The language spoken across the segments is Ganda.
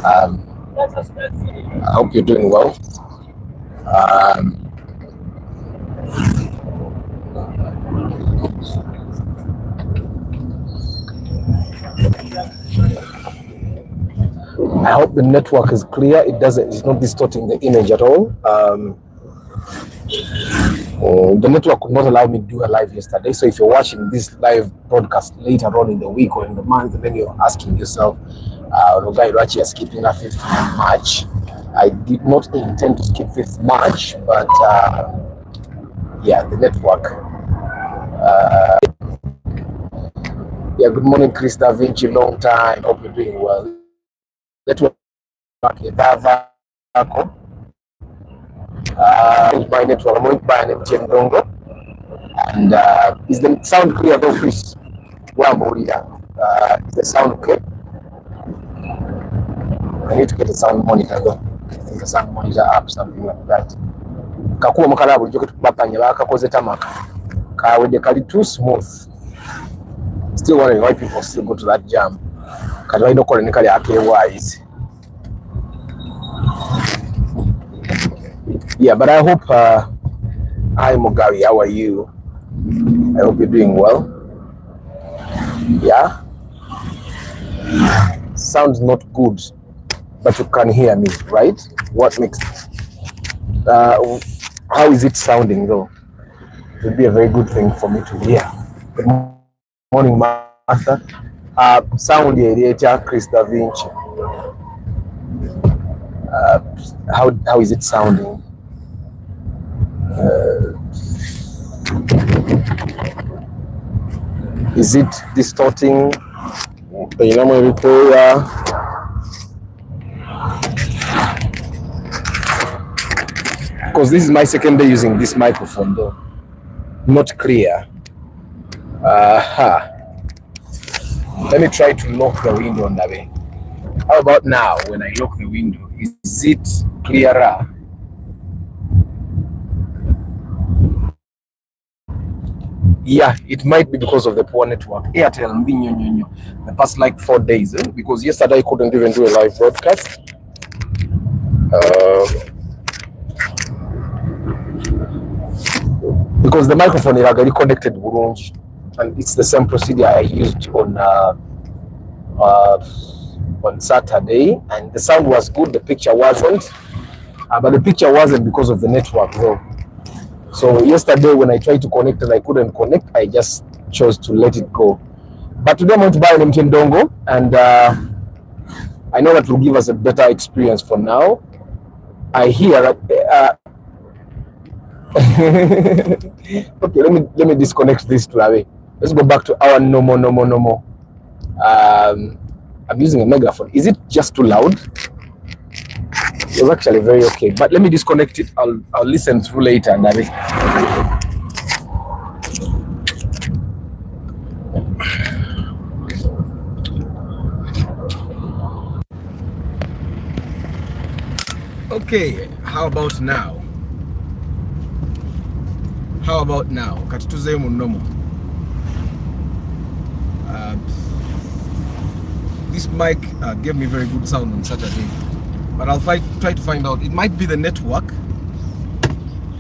I hope you're doing well. Um, I hope the network is clear. It's not distorting the image at all. The network could not allow me to do a live yesterday. So if you're watching this live broadcast later on in the week or in the month, and then you're asking yourself, Rogai Rachi is skipping a 5th March. I did not intend to skip 5th March, but yeah, the network. Yeah, good morning, Chris Da Vinci. Long time. Hope you're doing well. Network my network. I'm going to buy an MTN dongle. And is the sound clear though, Chris? Is the sound okay? I need to get a sound monitor though. I think a sound monitor app, something like that. Kakuwa mukalabu lijo ketubapanya bakakoze tamaka. Kawede kali too smooth. Still wondering why people still go to that jam. Kati balina okukola ne kali akewise. Yeah, but I hope hi Mugabi, how are you? I hope you're doing well. Yeah. Sounds not good, but you can hear me, right? What makes how is it sounding though? It would be a very good thing for me to hear. Good morning, Martha. Sound here, Chris Da Vinci. How is it sounding? Is it distorting? Because this is my second day using this microphone though. Not clear. Let me try to lock the window on the way. How about now when I lock the window? Is it clearer? Yeah, it might be because of the poor network. Airtel, the past like 4 days, because yesterday I couldn't even do a live broadcast. Because the microphone is already connected, and it's the same procedure I used on Saturday, and the sound was good, the picture wasn't. But the picture wasn't because of the network though. So yesterday when I tried to connect and I couldn't connect, I just chose to let it go. But today I'm going to buy an MTN dongle, and I know that will give us a better experience for now. I hear that. Okay, let me disconnect this to away. Let's go back to our normal. I'm using a megaphone. Is it just too loud? It was actually very okay, but let me disconnect it. I'll listen through later, and okay, how about now? Katituze munomo. This mic gave me very good sound on Saturday, but I'll try to find out. It might be the network.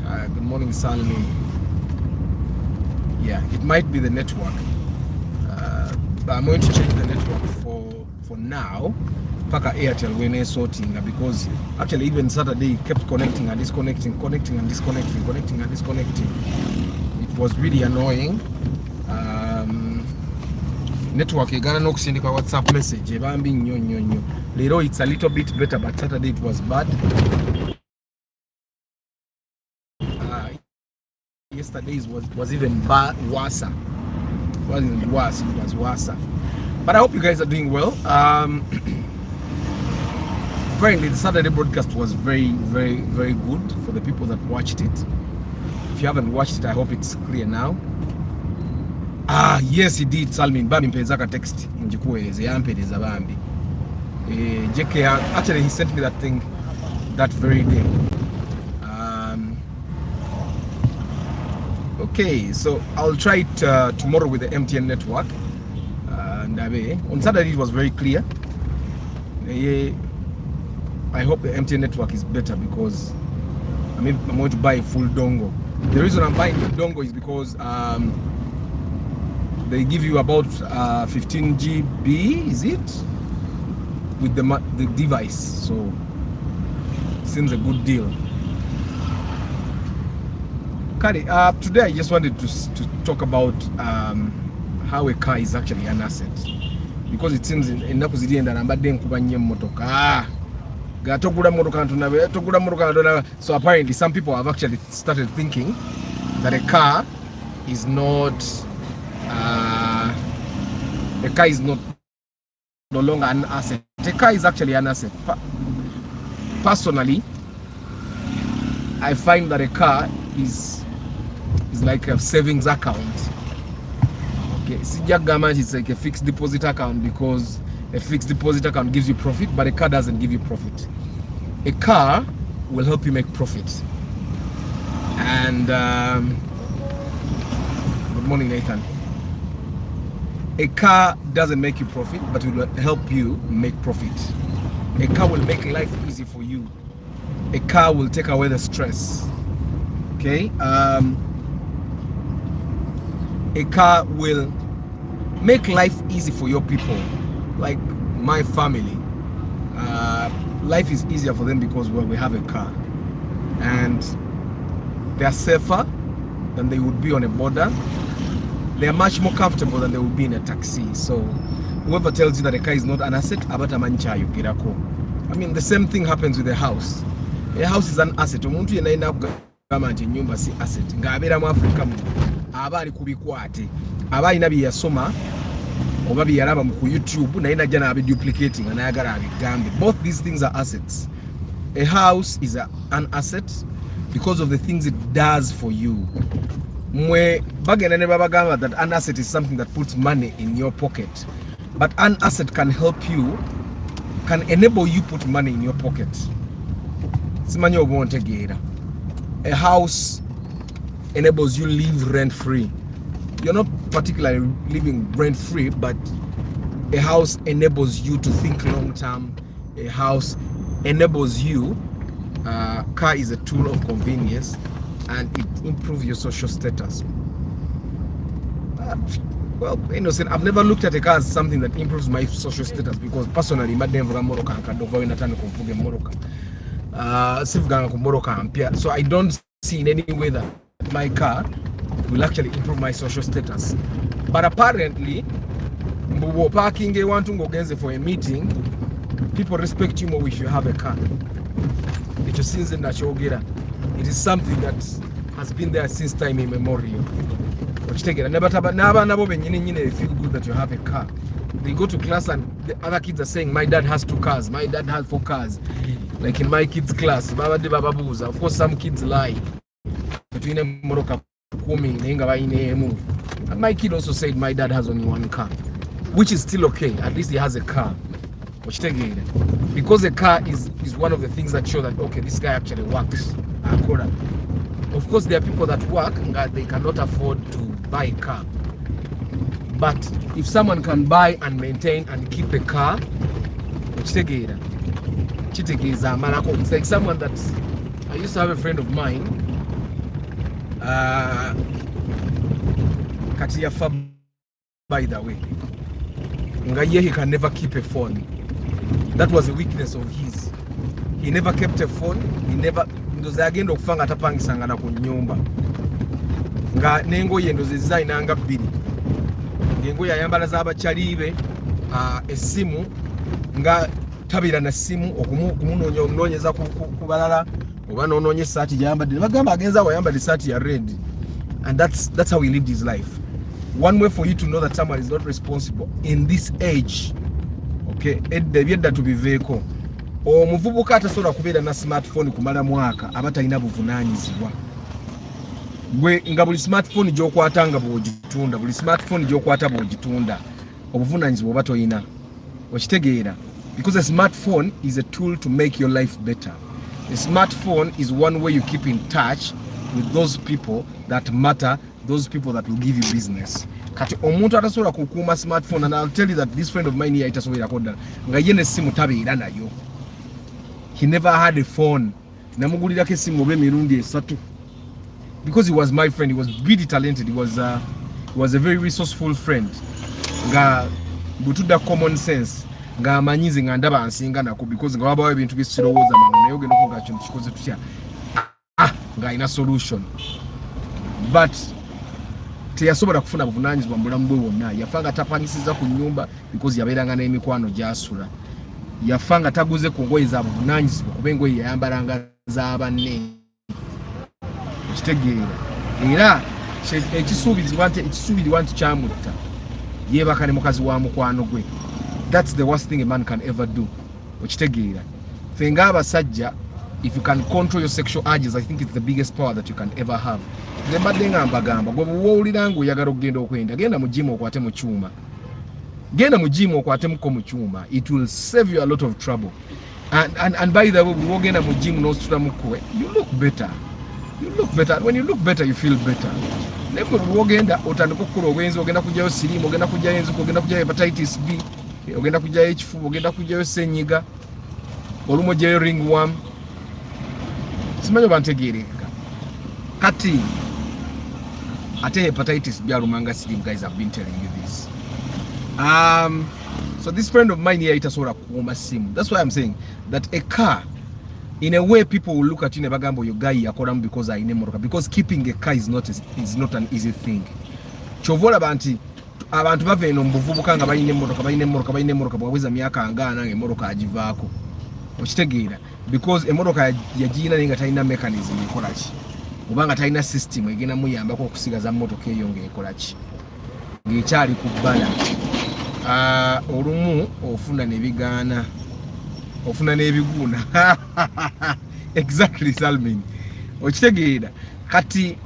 Good morning, Salmi. Yeah, it might be the network. But I'm going to check the network for now. Paka Airtel when sorting, because actually even Saturday it kept connecting and disconnecting, connecting and disconnecting, connecting and disconnecting. It was really annoying. Network Uganda no kusindika WhatsApp message ebambi nnyo. Lero it's a little bit better, but Saturday it was bad. Yesterday's was even worse. It wasn't worse, it was worse. But I hope you guys are doing well. Apparently the Saturday broadcast was very good for the people that watched it. If you haven't watched it, I hope it's clear now. Yes, he did. Salmin Bambi mpezaka text njikueleze yampeleza Bambi. JK actually he sent me that thing that very day. Okay, so I'll try it tomorrow with the MTN network. And on Saturday it was very clear. I hope the MTN network is better, because I'm going to buy a full dongle. The reason I'm buying the dongle is because they give you about 15 GB, is it, with the device, so seems a good deal. Kari, today I just wanted to talk about how a car is actually an asset, because it seems ennaku zirienda nambadde nkuba nnyo emmotoka gatogula motoka. So apparently some people have actually started thinking that a car is not no longer an asset. A car is actually an asset. Personally, I find that a car is like a savings account. Okay, it's like a fixed deposit account, because a fixed deposit account gives you profit, but a car doesn't give you profit. A car will help you make profit. And good morning, Nathan. A car doesn't make you profit, but it will help you make profit. A car will make life easy for you. A car will take away the stress. Okay, a car will make life easy for your people, like my family. Life is easier for them because, well, we have a car, and they are safer than they would be on a border. They are much more comfortable than they would be in a taxi. So whoever tells you that a car is not an asset, I mean, the same thing happens with a house. A house is an asset. Omuntu yenna kugamba nti ennyumba si asset ng'abeera mu Africa mu aba ali kubikwate, aba alina bye yasoma oba bye yalaba ku YouTube naye najja n'abiduplicating nga nayagala abigambe. Both these things are assets. A house is an asset because of the things it does for you. Mwe bagenda ne babagamba that an asset is something that puts money in your pocket, but an asset can help you, can enable you put money in your pocket. Simanyi oba ontegeera. A house enables you live rent free. You're not particularly living rent free, but a house enables you to think long term. A house enables you. Car is a tool of convenience, and it improves your social status. Well, innocent, I've never looked at a car as something that improves my social status, because personally, so I don't see in any way that my car will actually improve my social status. But apparently, parking for a meeting, people respect you more if you have a car. It is something that has been there since time immemorial. They feel good that you have a car. They go to class and the other kids are saying, my dad has 2 cars, my dad has 4 cars. Like in my kids' class, of course some kids lie. And my kid also said my dad has only 1 car, which is still okay. At least he has a car. Because a car is one of the things that show that, okay, this guy actually works. Of course, there are people that work and they cannot afford to buy a car. But if someone can buy and maintain and keep a car, it's like someone that, I used to have a friend of mine, by the way, he can never keep a phone. That was a weakness of his. He never kept a phone. He never agenda okufanga tapangisanga ku nyumba nga nengo yendo zizayinanga bbiri ngengo yayambala z'abakyalibe essimu nga tabira na simu okumunonyeza ku balala oba nononya essaati gyayambadde bagamba agenza wayambadde essaati ya red. And that's how he lived his life. One way for you to know that someone is not responsible in this age, okay, ebyedda tubiveeko. Omuvubuka atasobola kubeera na smartphone kumala mwaka aba talina buvunaanyizibwa. Gwe nga buli smartphone gy'okwatanga bw'ogitunda, buli smartphone gy'okwata bw'ogitunda, obuvunaanyizibwa oba toyina. Okitegeera? Because a smartphone is a tool to make your life better. A smartphone is one way you keep in touch with those people that matter, those people that will give you business. Kati omuntu atasobola kukuuma smartphone, and I'll tell you that this friend of mine here itasobola kodda nga ye n'essimu tabeera nayo. he never had a phone. Namugulirako essimu oba emirundi esatu. Because he was my friend, he was really talented, he was a very resourceful friend. Nga butudda common sense nga amanyize nga ndaba ansinga nako because nga wabawo ebintu byesirowooza mangu naye ogenda okuga kintu kikoze tutya nga alina solution, but teyasobola kufuna buvunaanyizibwa mu bulamu bwe wonna. Yafa nga tapangisiza ku nnyumba because yabeeranga n'emikwano gy'asula. Yafa nga taguze ku ngoye za buvunaanyizibwa kuba engoye yayambalanga za banne. Okitegeera era ekisuubirwa nti kyamutta yeebaka ne mukazi wa mukwano gwe. That's the worst thing a man can ever do. Okitegeera ffe ng'abasajja, if you can control your sexual urges, I think it's the biggest power that you can ever have. Nze mbadde nga mbagamba gwe bw'owulira ng'oyagala okugenda okwenda, genda mu gym okwate mu kyuma. Genda mu gym okwatemuko mu kyuma. It will save you a lot of trouble. And by the way, bw'ogenda mu gym n'ositulamuko, you look better. You look better. When you look better, you feel better. Nebo bw'ogenda otandika okukola obwenzi, ogenda kujjayo siriimu, ogenda kujjayo enziku, ogenda kujjayo hepatitis B, ogenda kujjayo ekifuba, ogenda kujjayo ssenyiga, olumu ojjayo ringworm. Simanyi oba ntegeereka. Kati ate hepatitis B alumanga siriimu, guys, I've been telling you this. So this friend of mine here itasobola kuuma simu. That's why I'm saying that a car, in a way, people will look at you and bagambo, your guy yakoramu because I name motoka. Because keeping a car is not an easy thing. Chovola banti abantu bave no mbuvubuka nga bayine motoka bwaweza myaka ngana emotoka agivaako. Okitegeera because emotoka yagina ninga talina mechanism ekola ki. Obanga talina system egenda muyambako okusigaza motoka eyo ng'ekola ki. Ng'ekyali ku bbala. Olumu ofuna nebigaana. Ofuna n'ebiguuna. Exactly, Salmin. Okitegeera kati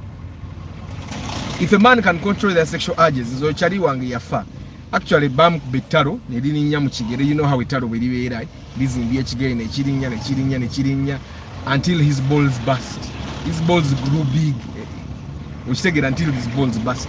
if a man can control their sexual urges, zo chali wange yafa. Actually bamukuba ettalo ne lirinnya mu kigere. You know how ettalo bwe libeera, lizimbye ekigere ne kirinnya until his balls burst. His balls grew big. Okitegeera until his balls burst.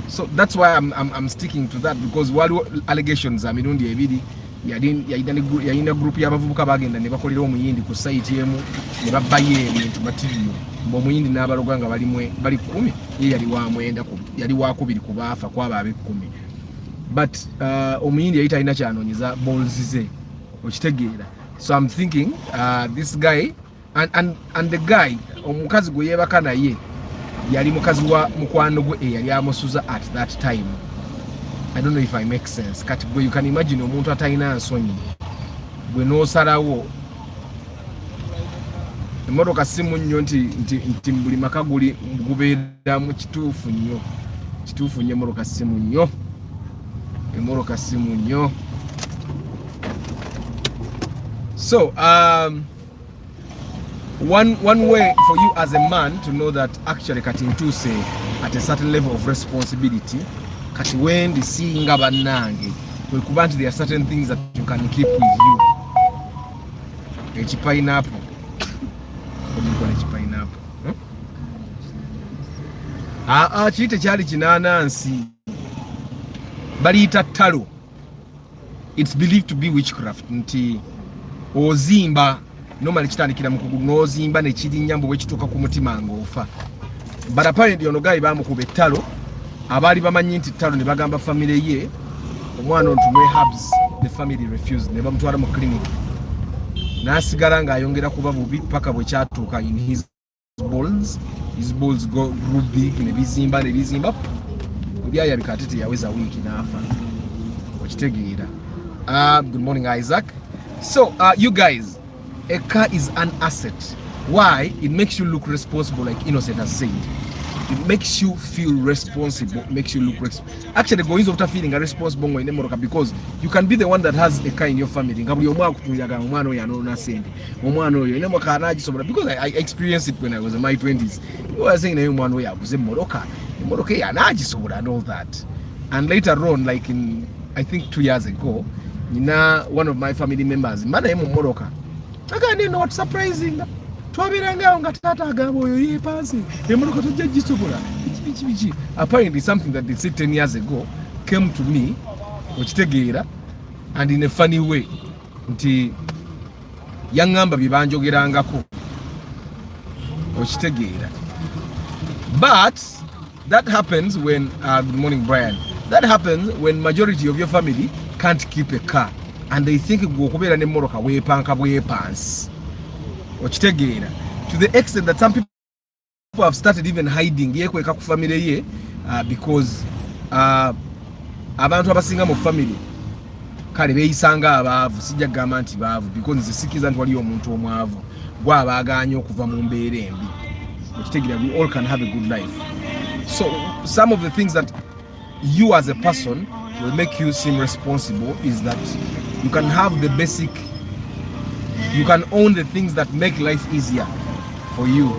So that's why I'm sticking to that, because waliwo allegations mirundi ebiri yalina group y'abavubuka bagenda ne bakolera omuyindi ku site emu ne babbayo ebintu material omuyindi n'abaloga nga bali 10, ye yali wa 9, yali wa 2 ku baafa kwaba abe 10, but omuyindi yali talina kyanoonyeza balls ze. Okitegeera. So I'm thinking this guy and the guy omukazi gwe yeebaka naye yali mukazi wa mukwano gwe eyali amusuza at that time. I don't know if I make sense. Kati gwe you can imagine omuntu atalina nsonyi gwe n'osalawo emmotoka simu nnyo nti buli maka gubeeramu kituufu nnyo emmotoka simu nnyo. So one way for you as a man to know that actually kati ntuse at a certain level of responsibility, kati wendi singa bannange kwe kuba nti there are certain things that you can keep with you. Pineapple. Kiyite kyali kinaanansi baliyita ttalo. It's believed to be witchcraft. Nti ozimba normally kitandikira mu kugulu n'ozimba ne kirinnya mbu bwe kituuka ku mutima ng'ofa. But apparently ono guy bamukuba ettalo, abaali bamanyi nti ttalo ne bagamba family ye omwana ontumwe herbs. The family refused, ne bamutwala mu clinic n'asigala ng'ayongera kuba bubi paka bwe kyatuuka in his balls grew big ne bizimba byayabika ate teyaweza wiiki n'afa. Okitegeera. Good morning, Isaac. So you guys, a car is an asset. Why? It makes you look responsible, like Innocent has said. It makes you feel responsible, makes you look actually going over feeling responsible because you can be the one that has a car in your family. Because I experienced it when I was in my 20s. You were saying and all that. And later on, like in I think 2 years ago, one of my family members, I don't know what's surprising. Apparently something that they said 10 years ago came to me, and in a funny way. yangamba bibanjogerangako okitegeera. But that happens when good morning Brian, that happens when majority of your family can't keep a car and they think gokubeera ne moroka wepanka bwepansi okitegeera, to the extent that some people have started even hiding yekweka ku family ye because abantu abasinga mu family kale beeyisanga abaavu, sijja kugamba nti baavu because nze sikiza nti waliyo omuntu omwavu gw'abaaganya okuva mu mbeera embi okitegeera. We all can have a good life. So some of the things that you as a person will make you seem responsible is that you can have the basic, you can own the things that make life easier for you.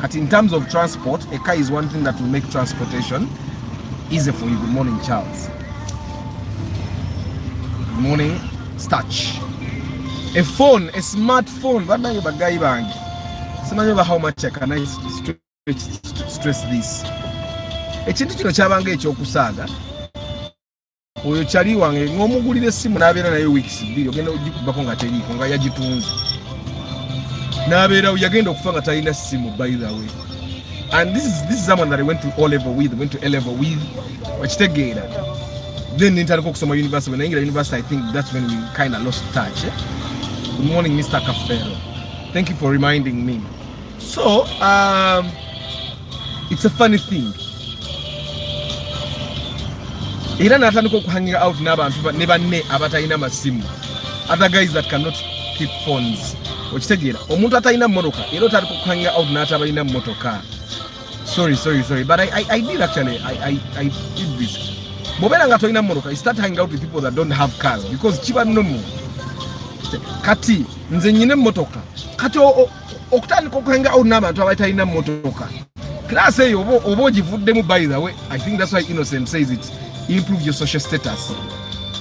But in terms of transport, a car is one thing that will make transportation easier for you. Good morning, Charles. Good morning, Starch. A phone, a smartphone. What are guy bang? Remember how much I can stress this. Ekintu kino kyabanga ekyokusaaga oyo kyali wange ng'omugulira essimu n'abeera nayo weeks 2 ogenda ogikubako nga teriiko nga yagitunze n'abeerawo yagenda okufa nga talina ssimu by the way. And this is someone that I went to A level with, okitegeera. Then nintandika okusoma university. When I got university, I think that's when we kind of lost touch. Good morning, Mr. Cafero. Thank you for reminding me. So it's a funny thing. Era natandika okuhangira out n'abantu ne banne abatalina masimu, other guys that cannot keep phones okitegeera. Omuntu atalina mmotoka era otandika okuhangira out n'atabalina mmotoka. Sorry, but I did actually I did this. Bobera nga tolina mmotoka, you start hanging out with people that don't have cars because kiba nnomu. Kati nze nyine mmotoka kati okutandika okuhangira out n'abantu abatalina mmotoka class eyo oba ogivuddemu. By the way, I think that's why Innocent says it, improve your social status.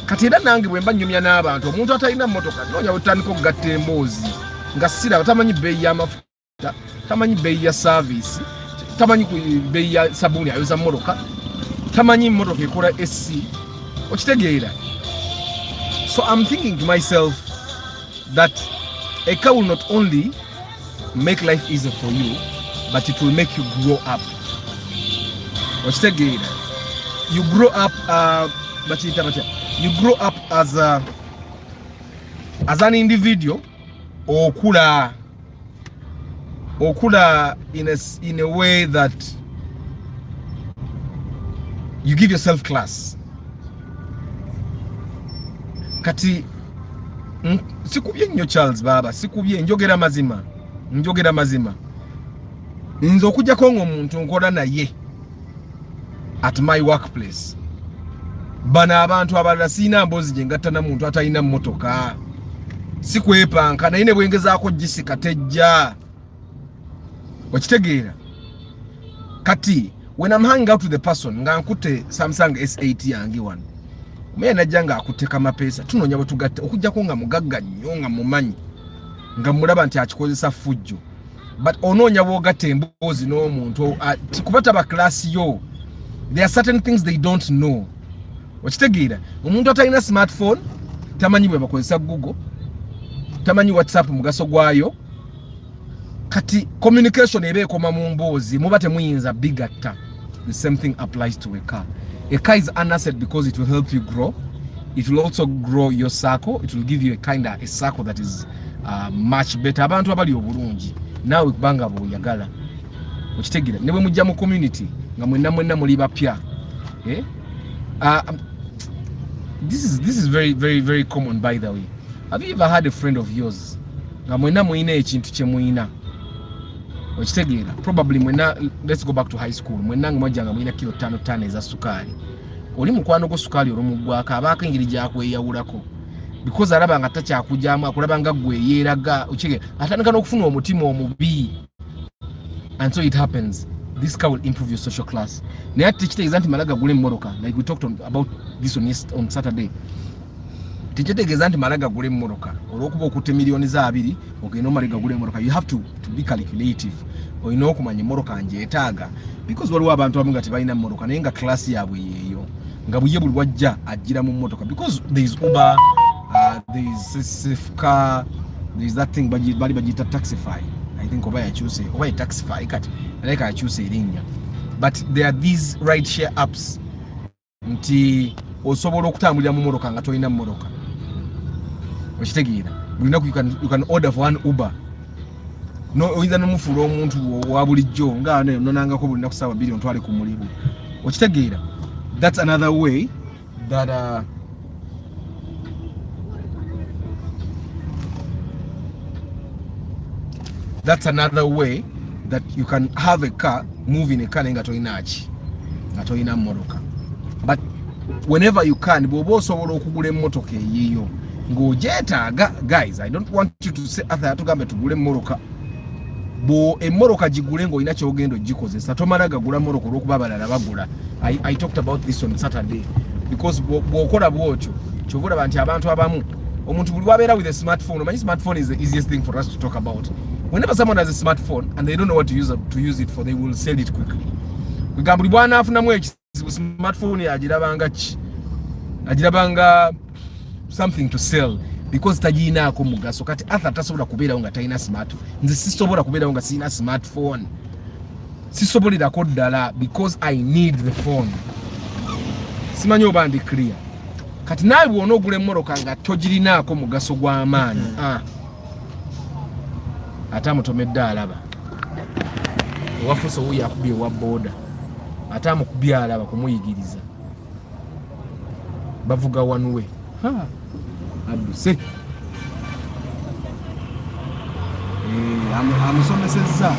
Kati era nange bwe mba nnyumya n'abantu, omuntu atalina mmotoka noonya butandika okugatta emboozi nga siraba, tamanyi bbeeyi y'amafuta, tamanyi bbeeyi ya service, tamanyi bbeeyi ya sabuni ayoza mmotoka, tamanyi mmotoka ekola SC okitegeera. So I'm thinking to myself that a car will not only make life easier for you, but it will make you grow up okitegeera. You grow up you grow up as an individual, okula in a way that you give yourself class. Kati sikubye nnyo Charles baba, sikubye, njogera mazima nze okujjako ng'omuntu nkola naye at my workplace, bana abantu abalala sina mbozi gye ngatta na muntu atalina mmotoka, sikwepanka naye ne bwengezaako gisika tejja okitegeera. Kati when I'm hanging out with the person nga nkute Samsung S8 yange wano, omuye najja nga akutte kamapeesa, tunoonya bwe tugatta okujjako nga mugagga nnyo nga mumanyi nga mulaba nti akikozesa fujjo, but onoonya bw'ogatta emboozi n'omuntu kuba taba class yo. There are certain things they don't know okitegeera. Omuntu atalina smartphone tamanyi bwe bakozesa Google, tamanyi WhatsApp mugaso gwayo. Kati communication eba ekoma mu mboozi, muba temuyinza bigatta. The same thing applies to a car. A car is unnecessary because it will help you grow. It will also grow your circle. It will give you a circle that is much better. Abantu abali obulungi nawe kubanga bw'oyagala okitegeera, ne bwe mujja mu community nga mwenna muli bapya. This is very common, by the way. Have you ever had a friend of yours nga mwenna muyina ekintu kye muyina okitegeera? Probably mwenna, let's go back to high school, mwenna nga mwajja nga muyina kilo 5 eza sukaali. Oli mukwano gwo sukaali olumuggwako abaako engeri gyakweyawulako because alaba nga takyakujjaamu, akulaba nga gwe yeeraga okitegeera, atandika n'okufuna omutima omubi. And so it happens. This car will improve your social class. Naye tekitegeeza nti malaga gule mmoroka, like we talked about this on Saturday. Tekitegeeza nti malaga gule mmoroka olw'okuba okutte miliyoni za 2 ogenda omalaga gule mmoroka. You have to be calculative. Olina okumanya emmoroka njeetaaga because waliwo abantu abamu nga tebalina mmoroka naye nga class yaabwe yeeyo, nga buye buli wajja ajjira mu mmotoka because there is Uber, there is safe car, there is that thing bali bagita taxify. I think oba taxify kat like I choose erinnya. But there are these ride share apps nti osobola okutambulira mu motoka nga toyina motoka. Okitegeera. You can order for an Uber. No oyinza nomufuula omuntu wa bulijjo nga nonangako buli naku ssaawa 2 ontwale ku mulimu. Okitegeera. That's another way that that's another way that you can have a car, move in a car nga toyina motoka. But whenever you can, bwoba osobola okugula emmotoka eyiyo ng'ogyetaaga. Guys, I don't want you to say tugambe tugule emmotoka. Bo emmotoka gigule ng'olina kyogenda ogikozesa, tomala gagula emmotoka olw'okuba abalala bagula. I talked about this on Saturday because bw'okola bw'otyo kyovulaba nti abantu abamu omuntu buli wabeera with a smartphone. Omanyi smartphone is the easiest thing for us to talk about. Whenever someone has a smartphone and they don't know what to use it for, they will sell it quickly. Bugamba buli bwana afunamu ekizibu smartphone agirabanga something to sell because taginaako mugaso. Kati Arthur tasobola kubeerawo nga talina smartphone. Nze sisobola kubeerawo nga sirina smartphone. Sisobolirako ddala because I need the phone. Simanyi oba ndi clear. Kati naawe bw'ona ogula emmoroka nga togirinaako mugaso gw'amaanyi. Ate amutomedde alaba. Owafuusa owuyo akubye owa booda. Ate amukubye alaba kumuyigiriza. Bavuga one way. Adduse. Amusomesezza.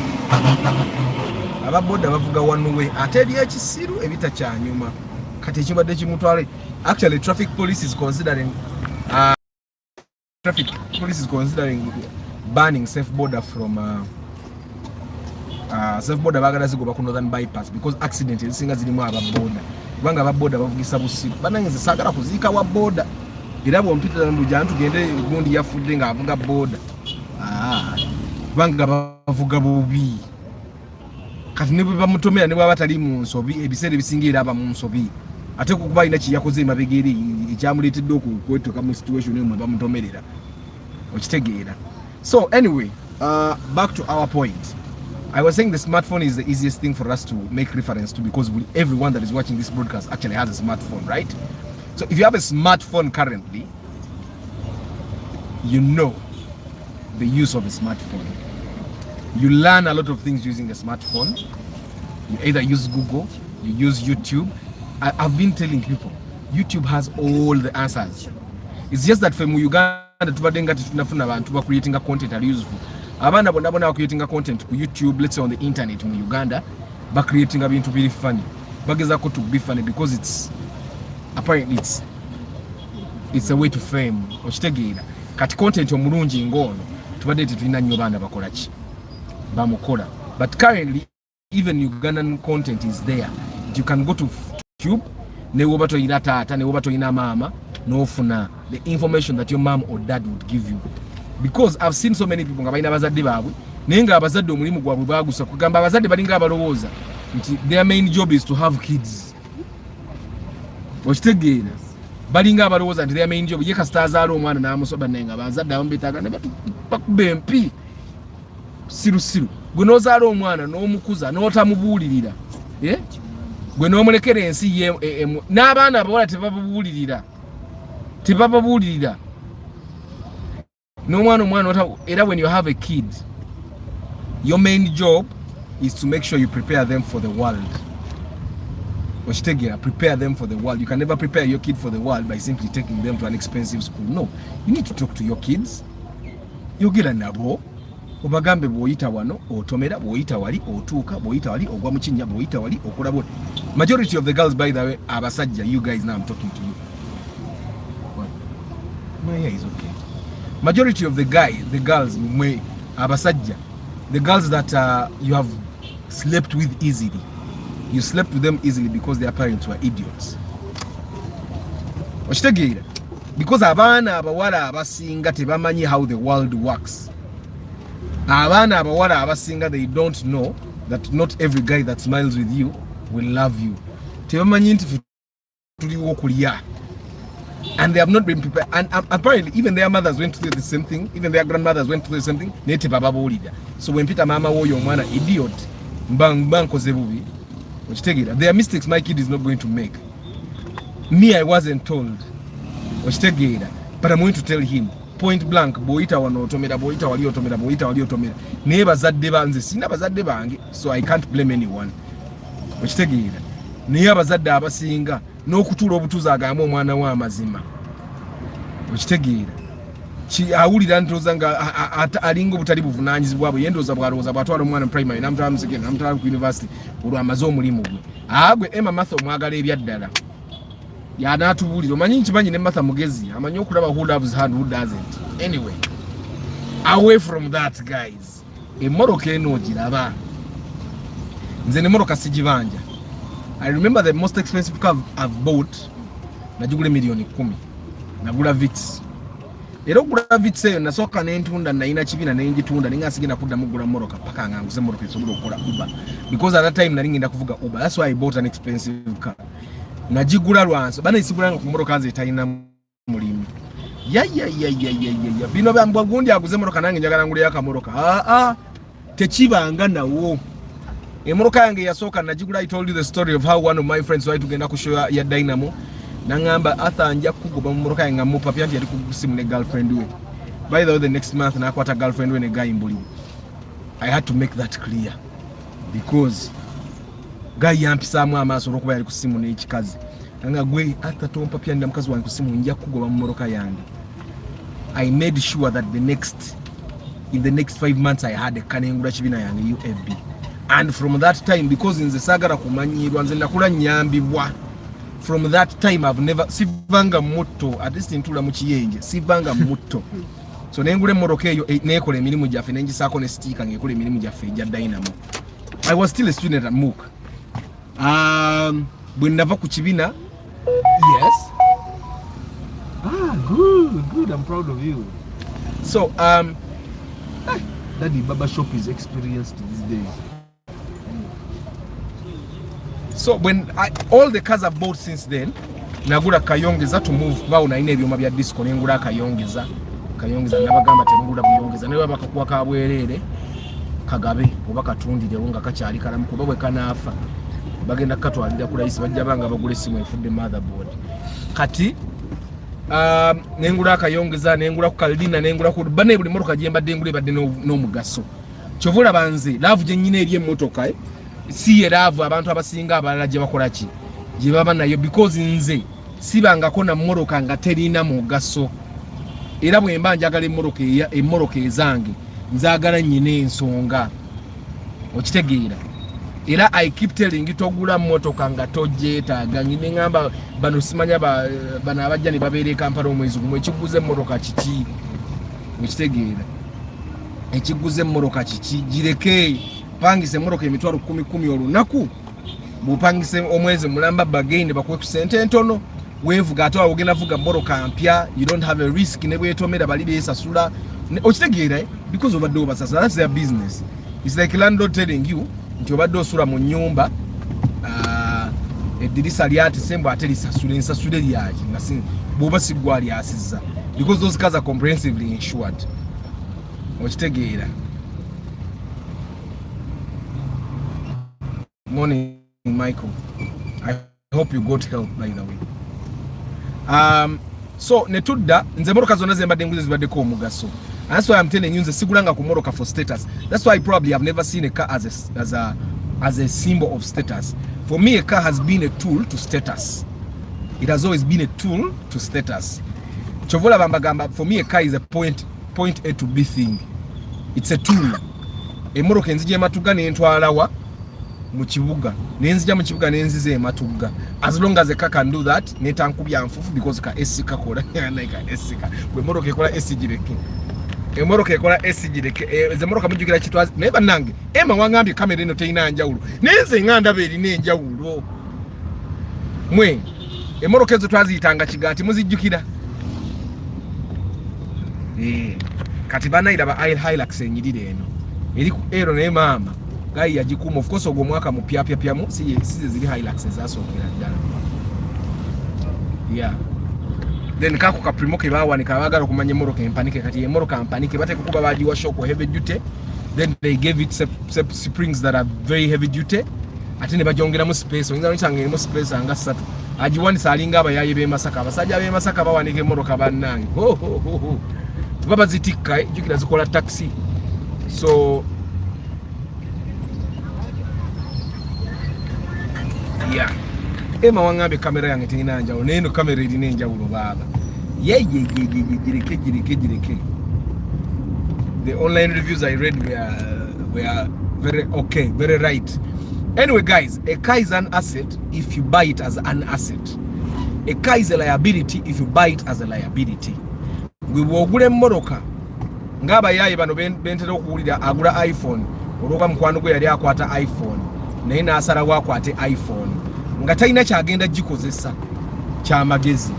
Ababoda bavuga one way. Ate ebyekisiru ebitakyanyuma. Kati ekibadde kimutwale. Actually, traffic police is considering banning safe border from safe border bagala zigoba ku northern bypass because accident ezisinga zirimu ababoda. Kubanga ababoda bavugisa busiku. Bananyize sagala kuziika wa boda. Era bwompitira mu jantu gende gundi yafudde nga avuga boda. Kubanga bavuga bubi. Kati ne bwe bamutomera ne bwaba batali mu nsobi ebiseera ebisingira aba mu nsobi. Ate kukuba ina kiyakoze emabegeri ekyamuleetedde okwetoka mu situation emu bamutomerera. Okitegeera. So anyway, back to our point. I was saying the smartphone is the easiest thing for us to make reference to because everyone that is watching this broadcast actually has a smartphone, right? So if you have a smartphone currently, you know the use of a smartphone. You learn a lot of things using a smartphone. You either use Google, you use YouTube. I've been telling people, YouTube has all the answers. It's just that from Uganda tubadenga tunafuna abantu ba creating a content are useful. Abana bona creating a content ku YouTube, let's say on the internet in Uganda, ba creating a bintu really funny. Bageza ko to be funny because it's apparently it's a way to fame. Okitegeera. Kati content omulungi ngono tubadde tulina nnyo baana bakola ki? Bamukola. But currently even Ugandan content is there. You can go to YouTube, ne woba toyina taata, ne woba toyina mama, nofuna the information that your mom or dad would give you. Because I've seen so many people nga balina bazadde baabwe, naye nga abazadde omulimu gwabwe bagusa kugamba abazadde balinga abalowooza nti their main job is to have kids. Okitegeera. Balinga abalowooza nti their main job ye kasita azaala omwana n'amusoba naye nga abazadde abamu betaaga ne bakuba empi. Sirusiru. Gwe n'ozaala omwana n'omukuza n'otamubuulirira. Gwe n'omulekera ensi ye n'abaana abawala tebababuulirira. N'omwana era when you have a kid, your main job is to make sure you prepare them for the world. Prepare them for the world. You can never prepare your kid for the world by simply taking them to an expensive school. No, you need to talk to your kids. Yogera nabo. Obagambe bwoyita wano, otomera bwoyita wali, otuuka bwoyita wali, ogwa mu kinnya bwoyita wali, okola bwoti. Majority of the girls, by the way, abasajja, you guys, now I'm talking to you. What? My hair is okay. Majority of the girls, abasajja, the girls that you have slept with easily, you slept with them easily because their parents were idiots. Okitegeera? Because abaana abawala abasinga tebamanyi how the world works. Abana abawala abasinga, they don't know that not every guy that smiles with you will love you. Tebamanyi nti tuliwo kulya. And they have not been prepared. And apparently, even their mothers went through the same thing. Even their grandmothers went through the same thing. So when Peter Mama wo your man idiot, bang kozebubi, which take it. There are mistakes my kid is not going to make. Me, I wasn't told. Which take it. But I'm going to tell him point blank. Boita wano otomera, boita wali otomera, boita wali otomera. Neba zadeba nze sina bazadeba ange. So I can't blame anyone. Which take it. Niya bazadda abasinga n'okutula obutuza agamba omwana wa amazima. Okitegeera awulira ntoza nga alinga obutali buvunanyizibwa bwe yendoza bwalowooza bwatwala omwana mu primary namutwala mu secondary namutwala ku university olwo amaze omulimu gwe. Agwe Emma Martha omwagala ebyaddala y'anaatubuulira omanyi nkimanyi ne Martha mugezi amanyi okulaba who loves her and who doesn't. Anyway, away from that guys, emmoroka eno ogiraba nze n'emmoroka sigibanja. I remember the most expensive car I've bought. Najugule milioni 10. Nagula Vitz. Era ogula Vitz eyo nasooka n'entunda nalina kibina n'engitunda ninga sigenda kudda mugula moroka paka nga nguze moroka esobola okukola Uber. Because at that time nali ngenda kuvuga Uber. That's why I bought an expensive car. Najigula lwanso. Bana isigulanga ku moroka nze talina mulimu. Ya. Bino bambwa gundi aguze moroka nange njagala ngule yakamoroka. Tekibanga nawo. Emoroka yange yasooka najigula. I told you the story of how one of my friends why tugenda ku show ya Dynamo nangamba atanja kugoba mu moroka yange mu papi anti yali ku simu ne girlfriend we. By the way, the next month nakwata girlfriend we ne guy mbuli. I had to make that clear because guy yampisaamu amaaso okuba yali ku simu n'ekikazi nanga gwe atato papi andi mukazi wange ku simu njja kugoba mu moroka yange. I made sure that in the next 5 months I had a kanengula kibina yange UAB. And from that time, because in the sagara kumanyirwa nze nakula nyambibwa, from that time I've never sivanga moto at least ntula mu kiyenje sivanga moto. So nengule moroka eyo nekola emirimu gyaffe nengisaako ne sticker ngekola emirimu gyaffe ejja Dynamo. I was still a student at MOOC. Bwe nava ku kibina, yes. Good, I'm proud of you. So Daddy Baba shop is experienced these days. So when all the cars I've bought since then, nagula kayongeza to move bao na ine ebyoma bya disco nengula kayongeza nabagamba temugula buyongeza naye bakakuwa kabwerere kagabe oba katundire wonga kakyali kalamu kuba bwe kanaafa bagenda katwalira ku layisi bajja banga bagule simu efudde motherboard kati nengula kayongeza nengula ku Kaldina nengula ku bane buli motoka jemba dengule badde no mugaso kyovula banze love je nyine eri emotoka si eravu abantu abasinga abalala gye bakola ki gye baba nayo because nze sibangako na mmoroka nga terina mugaso era bwe mba njagala emmoroka ezange nzaagala nyine ensonga okitegeera era I keep telling togula mmotoka nga tojeetaaga nyine ngamba bano simanya bano abajja ne babeere Kampala omwezi gumu ekiguze mmoroka kiki okitegeera ekiguze mmoroka kiki gireke pangise moroka emitwalo 10 olunaku bupangise omwezi mulamba bagende bakwe ku sente entono wevuga ate ogenda vuga moroka mpya you don't have a risk ne bwetomera bali besasula okitegeera because obadde obasasula that's their business. It's like landlord telling you nti obadde osula mu nyumba eddirisa lyati sembo ate lisasula ensasule lyaki nga bwoba sigwali asizza because those cars are comprehensively insured okitegeera. Morning, Michael. I hope you got help, by the way. So netudda nze moroka zonna zembadde nguze zibadde ko omugaso. That's why I'm telling you nze sigulanga ku moroka for status. That's why probably I've never seen a car as a symbol of status. For me, a car has been a tool to status. It has always been a tool to status. Chovola bambagamba, for me a car is a point A to B thing. It's a tool. Emoroka enzije matuga n'entwalawa mu kibuga nenzija mu kibuga nenzize ematuga as long as a car can do that netankubya nfufu because ka SC kakola like SC ka bwe moroka ekola SC gireke emoroka ekola SC gireke ze moroka mujukira kitwazi neba nange ema wangambye kamera eno teina njawulo nenze nganda beri nenjawulo mwe emoroka ezo twaziyitanga kigati muzijjukira kati banaira ba Hilux enyirire eno eri ku ero ne mama gai yajikuma of course ogwo mwaka mupya mu size zili Hilux zasookera ddala then kako ka primo ke bawanika abagala okumanya emmoroka empanike kati emmoroka empanike bate kukuba bagiwa shock heavy duty, then they gave it springs that are very heavy duty ate ne bajongeramu space oyinza nkyangiremu space anga 3 agiwanisa alinga abayaye be Masaka abasajja be Masaka bawanika emmoroka bannange baba zitikka jukira zikola taxi. So yeah, ema wangambe kamera yange tina njawulo neno kamera erina enjawulo baba jireke. The online reviews I read were very okay, very right. Anyway guys, a car is an asset if you buy it as an asset. A car is a liability if you buy it as a liability. We wogule mmoroka ngaba yaye bano bentera okuwulira agula iPhone oloka mukwano gwe yali akwata iPhone naye nasala wakwate iPhone nga talina kyagenda gikozesa kyamagezi.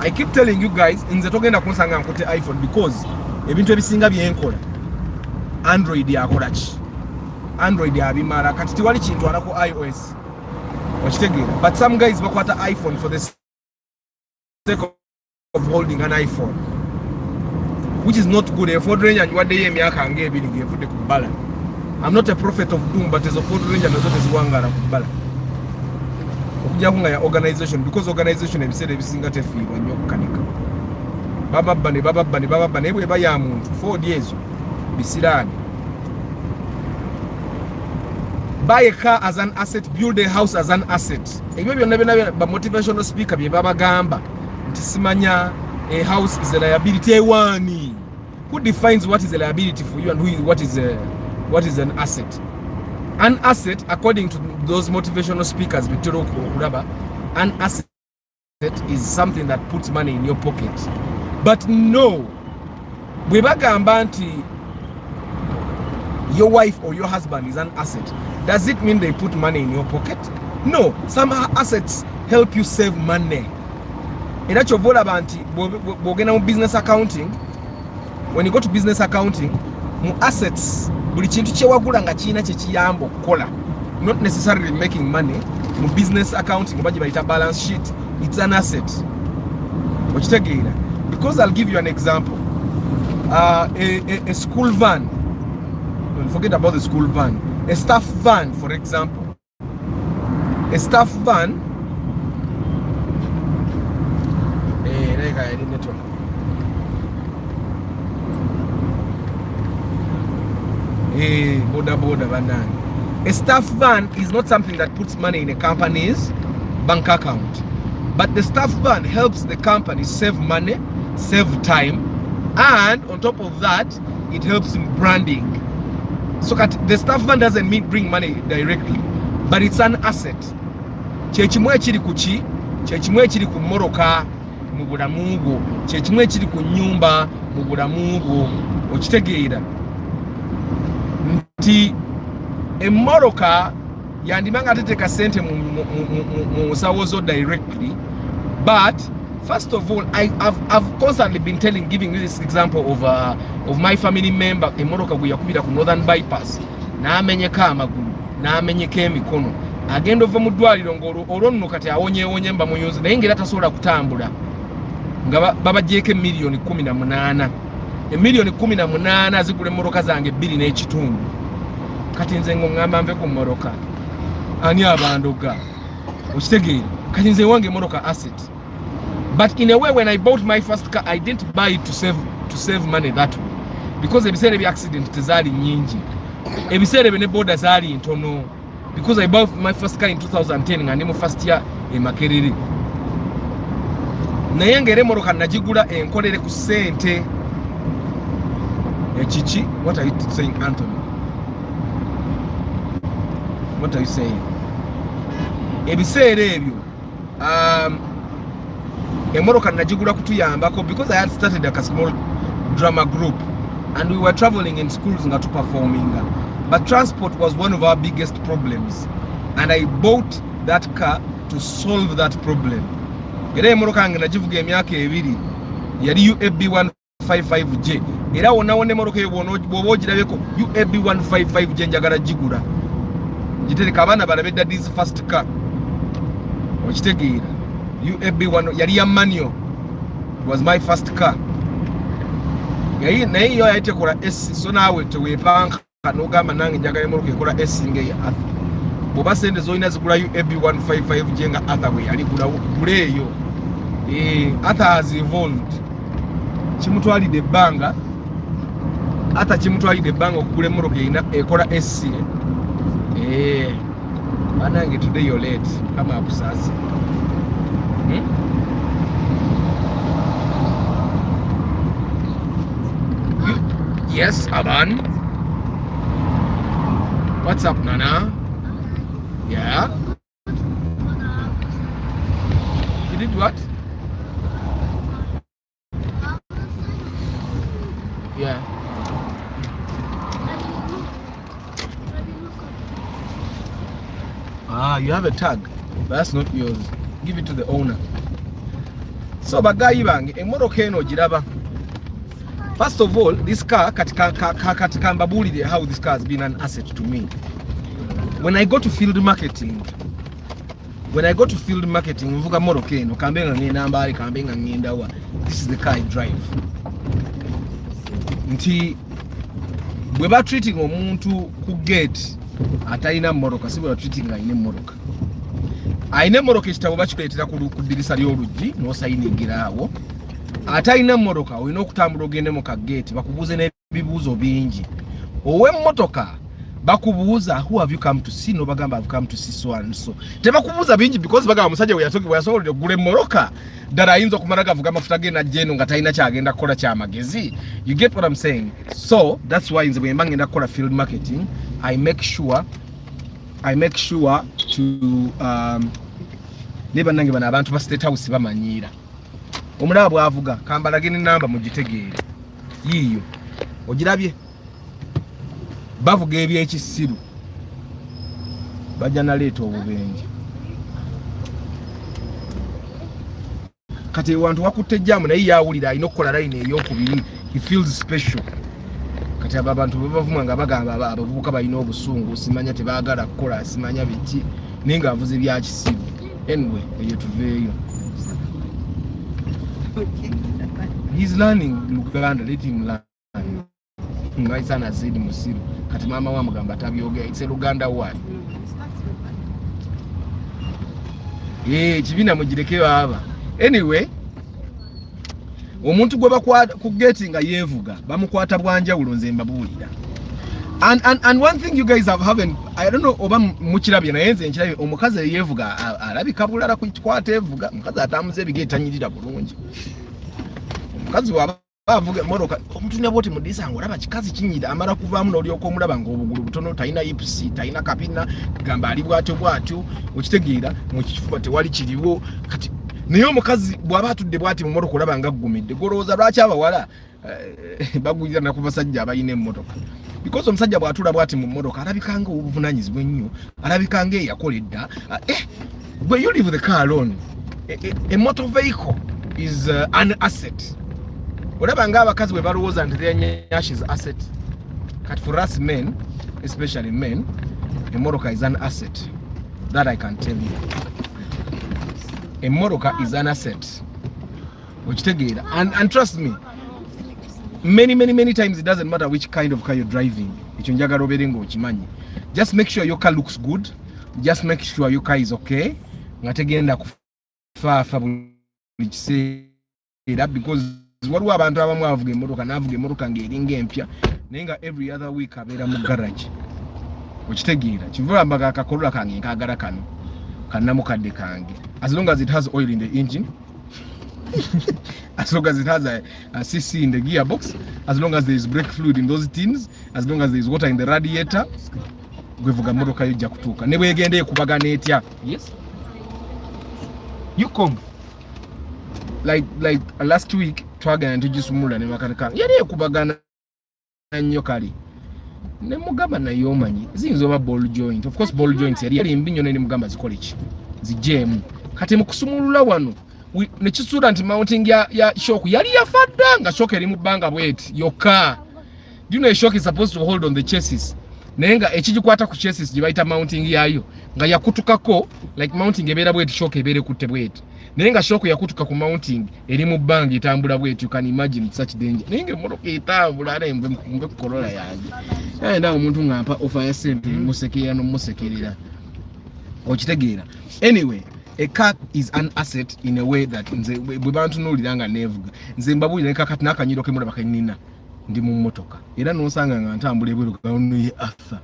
I keep telling you guys, nze togenda kunsanga nkote iPhone because ebintu ebisinga byenkola Android yakola ki? Android abimara kati tiwali kintu alako iOS okitegeera, but some guys bakwata iPhone for the sake of holding an iPhone, which is not good. Ford Ranger nywadde emyaka ng'ebiri ng'evudde ku bbala. I'm not a prophet of doom, but as a Ford Ranger nazo teziwangala ku bbala okujjako nga ya organization, because organization ebiseera ebisinga tefiirwa nnyo okukanika. bababba naye bweba ya muntu Ford ezo bisiraani. Buy a car as an asset, build a house as an asset. Ebyo byonna ba motivational speaker bye babagamba nti simanya a house is a liability. Who defines what is a liability for you and what is an asset? An asset, according to those motivational speakers, an asset is something that puts money in your pocket. But no, bwe bagamba nti your wife or your husband is an asset, does it mean they put money in your pocket? No, some assets help you save money. Era kyovola banti bwogenda mu business accounting, when you go to business accounting, mu assets buli kintu kyewagula nga kiina kyekiyamba okukola, not necessarily making money. Mu business accounting baji bayita balance sheet, it's an asset. Okitegeera? Because I'll give you an example. A school van, don't forget about the school van. A staff van, for example. A staff van, a staff van is not something that puts money in a company's bank account, but the staff van helps the company save money, save time, and on top of that, it helps in branding. So the staff van doesn't bring money directly, but it's an asset. Kyekimwe ekiri ku ki? Kyekimwe ekiri ku mmoroka mu bulamu bwo, kyekimwe ekiri ku nnyumba mu bulamu bwo. Okitegeera nti emmoroka yandimanga teteeka ssente mu nsawo zo directly, but first of all, I've constantly been giving you this example of my family member. Emmoroka gwe yakubira ku Northern Bypass n'amenyeka amagulu n'amenyeka emikono, agenda ova mu ddwaliro ng'olwo nno kati awonyeewonye mba muyunzi naye ng'era tasobola kutambula, nga babagyeeko emiliyoni 18. Emiliyoni 18 zigula emmoroka zange 2 n'ekitundu. Kati nze ng'oŋŋamba nve ku mmoroka ani abandoga? Okitegeera? Kati nze wange emmoroka asset. But in a way, when I bought my first car, I didn't buy it to save money that way, because ebiseera ebya accident tezaali nyingi, ebiseera ebyo ne boda zaali ntono, because I bought my first car in 2010 nga ndi mu first year e Makerere. Naye ng'era emmoroka nagigula enkolere ku ssente ekiki. What are you saying, Anthony? What are you saying? Ebiseera ebyo emmoroka nagigula kutuyambako, because I had started like a small drama group and we were traveling in schools nga performing, but transport was one of our biggest problems, and I bought that car to solve that problem. Era emmoroka yange nagivuga emyaka 2, yali UAB 155J. Era wonna emmoroka eyo bw'oba ogirabeko UAB 155J njagala gigula gitereka abaana balabe daddy's first car. Okitegeera? UAB 1 yali ya manual It was my first car. Yayi na hiyo yaite kola S so nawe tewepanga kanogamba nange njagala emotoka ekola S nge ya Arthur. Boba sende zoina zigula AB155 jenga Arthur we yali guleyo. Arthur has evolved. Chimutwalide banga. Arthur chimutwalide banga okugula emotoka ina ekola S. Banange today you're late. Kama akusasi. Yes, Aban. What's up, Nana? Yeah. You did what? Yeah. You have a tag. That's not yours. Give it to the owner. So bagayi bange emotoka eno giraba. First of all, this car katika mbabuli how this car has been an asset to me. When I go to field marketing, mvuga motoka eno kambenga ngenda mbali kambenga ngenda wa. This is the car I drive. Nti bwe ba treating omuntu ku gate atayina motoka sibo ba treating ayine motoka. Ayine motoka ekitabo bakikuleetera ku ddirisa ly'oluggi n'osayingira awo. Atayina motoka olina okutambula ogende mu kagate bakubuuze n'ebibuuzo bingi. Owe motoka bakubuuza who have you come to see no bagamba have come to see so and so. Tebakubuuza bingi because bagamba musajja we yasobolera ogula motoka ddala ayinza okumala gavuga amafuta ge najjeno nga talina kyagenda kukola kyamagezi. You get what I'm saying? So that's why nze bwe mba ngenda kukola field marketing I make sure to neba nange bana abantu ba state house bamanyira. Omulaba bwavuga kambalage n'enamba mugitegeere. Yiyo ogirabye bavuga ebyekisiru bajja naleeta obubenje. Kati wantu wakutte jamu naye yawulira alina okukola line ey'okubiri. He feels special. Kati abantu bavuma nga bagamba abavubuka balina obusungu simanya tebaagala kukola simanya biki naye nga avuze bya kisiru. Anyway eyo tuveeyo. He's learning Uganda, let him learn. Mwaisana zidi musiru. Kati mama wa mugamba tabyogera. It's a Uganda word. Kibina mugirekeyo aba. Anyway, omuntu gwe bakwata ku gate nga yevuga bamukwata bwanja ulonze mbabulira. And one thing you guys haven't, I don't know oba mukirabye naye nze nkirabye omukazi yevuga alabika bulala kukwata evuga omukazi atamuze ebigeta nyirira bulungi. Omukazi wabavuga motoka omuntu naboti mudisa ngo olaba kikazi kinyira amara kuvaamu n'olyoka omulaba ng'obugulu butono talina ipsi talina kapina gamba ali bwatyo okitegeera mu kifuba tewali kiriwo. Kati naye omukazi bw'aba atudde bwati mu motoka olaba nga ggumidde golowooza lwaki abawala bagwira na ku basajja abayina emmotoka. Because omusajja bw'atula bwati mu mmotoka alabikanga obuvunaanyizibwa ennyo, alabikanga eyakoledda. When you leave the car alone, a motor vehicle is an asset. Olaba nga abakazi bwe balowooza nti their is asset. But for us men, especially men, a motoka is an asset. That I can tell you. A motoka is an asset. And trust me, many times it doesn't matter which kind of car you're driving. Just make sure your car looks good. Just make sure your car is okay. Because waliwo abantu abamu avuga emmotoka ng'eringa empya naye nga every other week abeera mu garage. Okitegeera kivuga mbaga akakolola kange nkagala kano kannamukadde kange. As long as it has oil in the engine, as long as it has a CC in the gearbox, as long as there is brake fluid in those tins, as long as there is water in the radiator, gwevuga motoka yojja kutuuka. Ne bwegenda ekubagana etya. Yes. You come. Like last week twagenda tugisumula ne makanika. Yali ekubagana nnyo kali. Ne mugamba naye omanyi ziyinza oba ball joint. Of course ball joints yali mbinyo ne mugamba zikole ki. Zijemu. Kati mu kusumulula wano ne kisuula nti mounting ya shock yali yafadda nga shock eri mu bbanga bweti yokka. You know a shock is supposed to hold on the chassis. Naye nga ekigikwata ku chassis gye bayita mounting yayo nga yakutukako like mounting ebeera bweti shock ebeere kutte bweti. Nenga shoku yakutuka ku mounting eri mu bang itambula bwetu, you can imagine such danger. Ninge motoka itambula ale mbe Corolla yange. Enda omuntu ngampa offer ya sente musekera no musekerera. Okitegeera. Anyway, a car is an asset in a way that nze bwe bantu noliranga nevuga. Nze mbabulira kakati nakanyiro kemola bakanina ndi mu motoka. Era nosanga nga ntambula ebweru gano ye Arthur.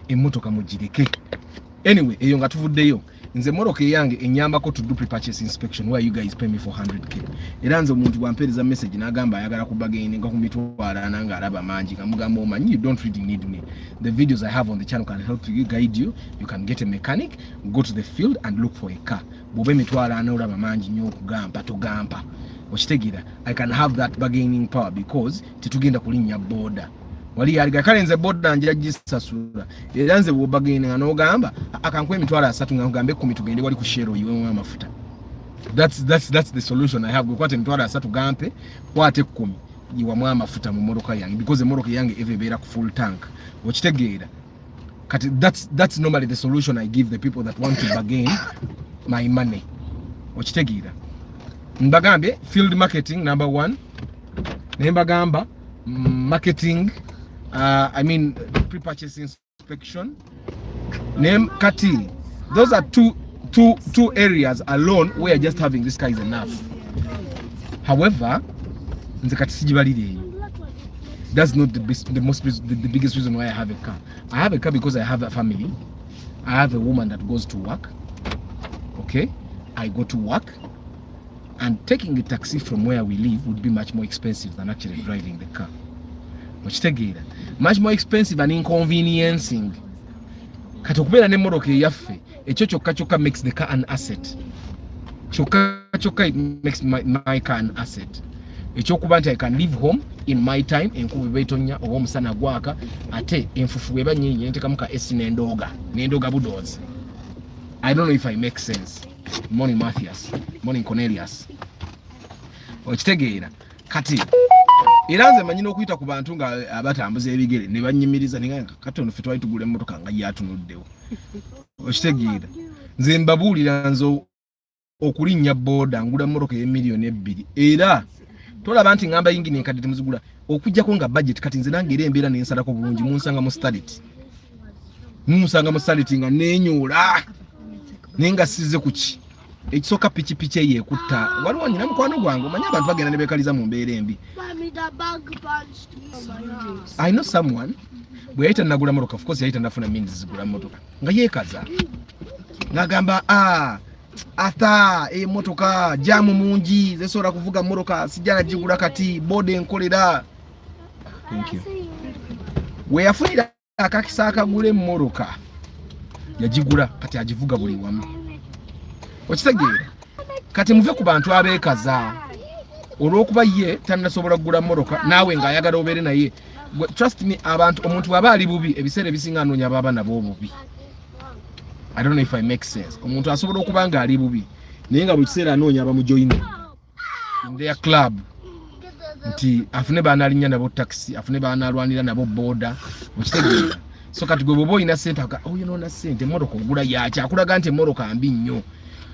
Emotoka mugireke. Anyway, eyo nga tuvuddeyo. Nze motoka yange enyambako to do pre-purchase inspection where you guys pay me for 100k. Era nze omuntu bwampereza message nagamba ayagala kubageni nga kumitwala nanga araba manji ngamugamba omanyi you don't really need me. The videos I have on the channel can help you, guide you. You can get a mechanic, go to the field and look for a car. Bobe mitwala na uraba manji nyo kugamba tugamba. Okitegeera, I can have that bargaining power because titugenda kulinnya border. Wali yaliga kale nze boda njira gisasula era nze bwobagene nga nogamba akankwe emitwala 3 nga ngambe 10 tugende wali ku share yiwe mu amafuta. That's the solution I have. Kwate emitwala 3 gampe kwate 10 yiwa mu amafuta mu motoka yange because the motoka yange evebeera ku full tank. Okitegeera kati that's normally the solution I give the people that want to bargain my money. Okitegeera mbagambe field marketing number 1 nembagamba marketing I mean pre-purchase inspection name kati. Those are two areas alone where just having this car is enough. However, nze kati sijibalire. That's not the biggest reason why I have a car. I have a car because I have a family. I have a woman that goes to work. Okay, I go to work, and taking a taxi from where we live would be much more expensive than actually driving the car. Much more expensive and inconveniencing. Kati okubera ne motoka yaffe ekyo kyokka makes the car an asset. Kyokka it makes my car an asset. Ekyokuba nti I can leave home in my time enkuba betonya oba omusana gwaka ate enfufu eba nyinyi ntekamu ka esi nendoga budozi. I don't know if I make sense. Morning Matthias, morning Cornelius. Okitegeera kati era nze manyina okuyita ku bantu nga abatambuza ebigere ne banyimiriza ninga katono fe twali tugule emmotoka nga yatunuddewo. Okitegeera nze mbabuulira nze okulinnya boda ngula emmotoka ye miliyoni 2 era tolaba nti ngamba yingine enkadde temuzigula okujjako nga budget kati nze nange era embeera nensalako bulungi munsanga mu stability nga nenyoola nenga size kuki ekisoka pichi eyekutta waliwo nyina mukwano gwange omanyi abantu bagenda ne bekaliza mu mbeera embi. I know someone bwe yayita nagula motoka, of course yayita nafuna means zigula motoka nga yeekaza ngagamba ata motoka jamu mungi zesobola kuvuga motoka sijala jigula kati boda enkolera. Thank you. We yafunira akakisa akagule motoka yajigula kati ajivuga buli wamu. Okitegeera kati muve ku bantu abeekaza olw'okuba ye tannasobola kugula motoka naawe nga ayagala obeere naye. Trust me, omuntu bw'aba ali bubi ebiseera ebisinga anoonya baba nabo bubi. I don't know if I make sense. Omuntu asobola okuba nga ali bubi naye nga buli kiseera anoonya abamujoyine in their club nti afune baanalinya nabo taxi, afune baanalwanira nabo boda. Okitegeera so kati gwe bw'oba olina ssente oyo noona ssente motoka ogula yaki akulaga nti motoka mbi nnyo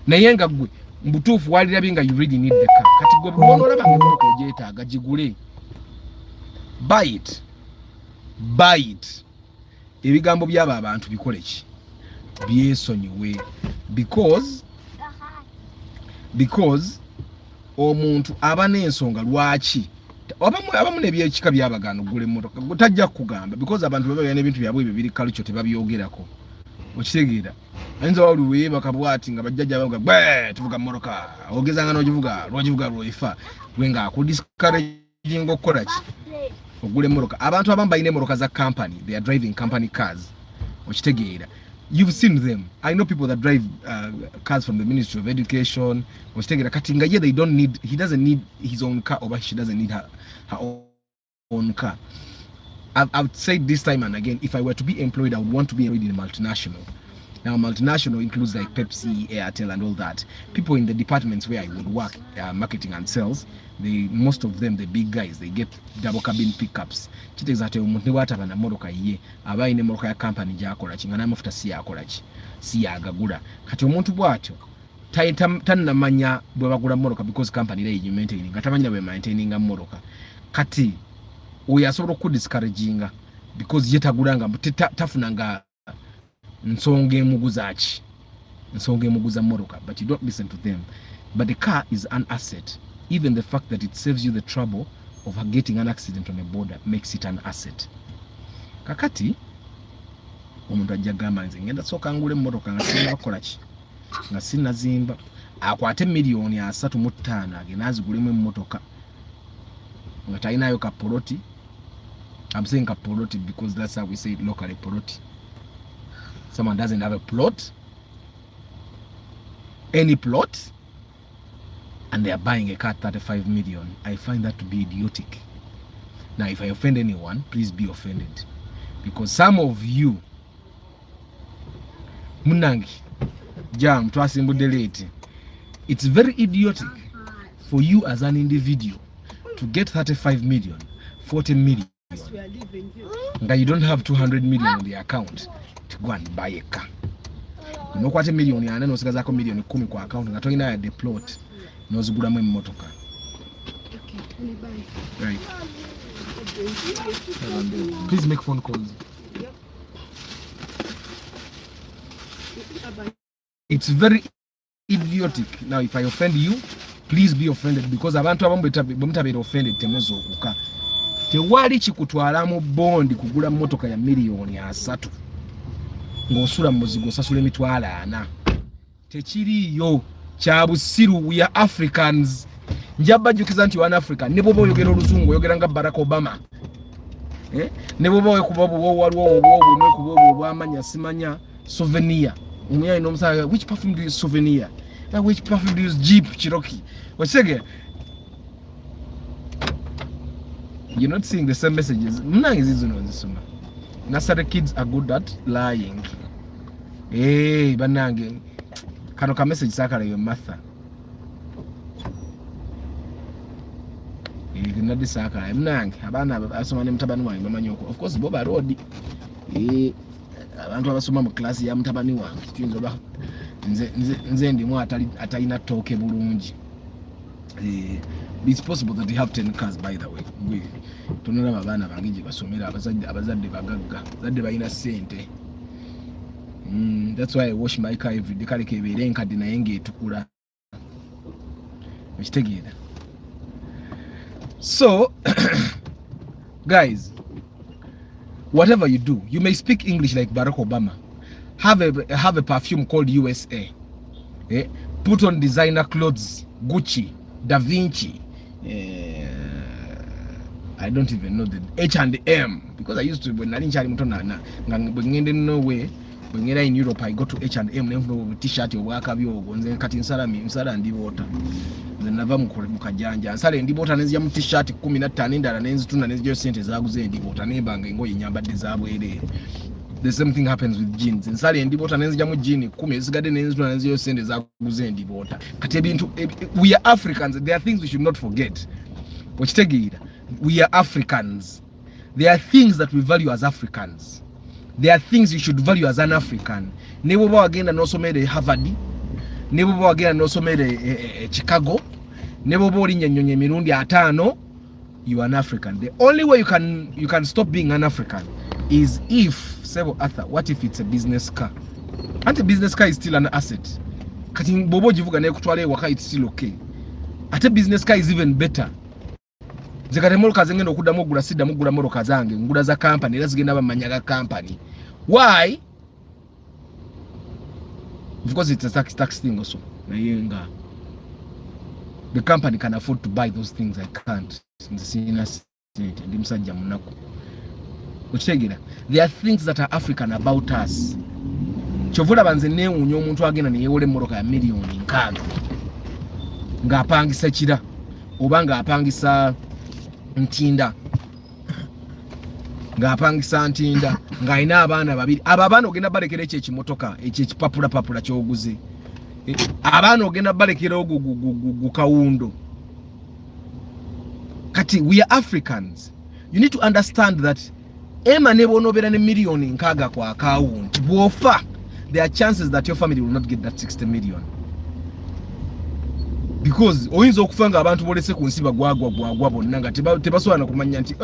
naye nga gwe mbutuufu walirabye nga you really need the car. Kati gwe bw'oba olaba nga motoka ogyetaaga gigule. Buy it. Ebigambo by'abo abantu bikole ki byesonyiwe because omuntu aba n'ensonga lwaki abamu nebyekika byabagana ogula emmotoka tajja kugamba because abantu baba n'ebintu byabwe ebyo biri kalukyo tebabyogerako. Okitegeera ayinza waliwe bakabwati nga bajjajja bavuga tuvuga motoka ogezanga n'ogivuga lwoyifa gwe nga akudiscouraging okukola ki ogula emmotoka. Abantu abamu balina emmotoka za company, they are driving company cars. Okitegeera you've seen them. I know people that drive cars from the Ministry of Education. Okitegeera kati nga ye he doesn't need his own car or she doesn't need her own car. I've said this time and again, if I were to be employed, I would want to be employed in a multinational. Now, multinational includes like Pepsi, Airtel, and all that. People in the departments where I would work, marketing and sales, most of them, the big guys, they get double cabin pickups. Chitegezate omuntu wataba na motoka ye, abayine motoka ya company jakola chi, ngana mafuta si yakola chi, si yagagula. Kati omuntu bwatyo, tanna manya bwe bagula motoka because company ile you maintaining atamanya bwe maintaining motoka kati oyo asobola okudiscouraginga because yetagulanga tafunanga nsonga emuguza motoka, but you don't listen to them. But the car is an asset. Even the fact that it saves you the trouble of getting an accident on a border makes it an asset. Kakati omuntu ajja gamba nze ngenda soka ngule motoka nga sina bakolaki nga sina zimba akwate milioni 3.5 agenda azigulemu emmotoka nga talinayo kapoloti. I'm saying kapoloti because that's how we say it locally, poloti. Someone doesn't have a plot, any plot, and they are buying a car 35 million. I find that to be idiotic. Now, if I offend anyone, please be offended. Because some of you, Munangi, Jam, Twasimbu Delete, it's very idiotic for you as an individual to get 35 million, 40 million. That you don't have 200 million on the account to go and buy a car. You know what a million and then also a million coming kwa account and talking at the plot. No zugura mu motoka. Right. Please make phone calls. It's very idiotic. Now if I offend you, please be offended because abantu abambetabera offended temezo okuka. Tewali kikutwala mu bondi kugula motoka ya milioni 3 ng'osula muzigo sasula emitwalo 4 tekiriyo kya busiru. We are Africans. Njabajjukiza nti wana Africa ne bobo oyogera oluzungu oyogera nga Barack Obama ne bobo okubabu waliwo obwo kubobo obwamanya simanya souvenir umuyayi nomusaya which perfume do you use souvenir na which perfume do you use Jeep Cherokee wachege. You're not seeing the same messages. Nursery kids are good at lying. Hey, banange. Kano ka message sakala yo matha. Nadi sakala mnange. Abana asoma ne mtabani wange mamanyoko. Of course Boba Road. Abantu abasoma mu class ya mtabani wange. Tinzo ba nze ndi mu atalina toke bulungi. It's possible that they have 10 cars, by the way. We tunona abana bangije basomera abazadde bagagga zadde bayina sente. That's why I wash my car every day. Kale kebere enkadde naye ngetukula. Mkitegeera. So guys, whatever you do, you may speak English like Barack Obama. Have a perfume called USA. Put on designer clothes, Gucci, Da Vinci. I don't even know the H&M because I used to when I didn't no way when you're in Europe I go to H&M never t-shirt or work nze kati nsala ndi water then nava mukajanja nsala ndi water nezi ya t-shirt 15 ndala nenzi tuna nezi jo sente zaguze ndi water nembanga ngoyi nyambadde zabwere. The same thing happens with jeans. Nsala ndi water nezi jamu jean 10 ezigadde nenzi tuna nezi jo sente zaguze ndi water kati ebintu we are Africans. There are things we should not forget. We are Africans. There are things that we value as Africans. There are things you should value as an African. Nebo ba agenda no somere Harvard. Nebo ba agenda no somere Chicago. Nebo ba oli nyanyonye mirundi 5. You are an African. The only way you can stop being an African is if Sebo Arthur, what if it's a business car? And a business car is still an asset. Kati bobo jivuga ne kutwale waka it's still okay. At a business car is even better. Zekate moloka zengendo okudamu ogula sida mugula moloka zange ngula za company era zigenda bamanyaga company. Why? Because it's a tax thing also. Nayenga. The company can afford to buy those things. I can't. There are things that are African about us. Chovula banze ne unyo omuntu agenda ne yewole moloka ya milioni nkaaga. Nga apangisa kira oba nga apangisa ntinda ng'apangisa ntinda ng'alina abaana babiri. Abo abaana ogenda balekera ekyo ekimotoka ekyo ekipapula ky'oguze. Abaana ogenda balekera ogwo gukawundo. Kati we are Africans. You need to understand that ema ne bonobeera ne milioni nkaaga kwa akawunti bw'ofa, there are chances that your family will not get that 60 million. because oyinza okufanga abantu bolese ku nsi bagwagwa bonna nga tebasobola kumanya nti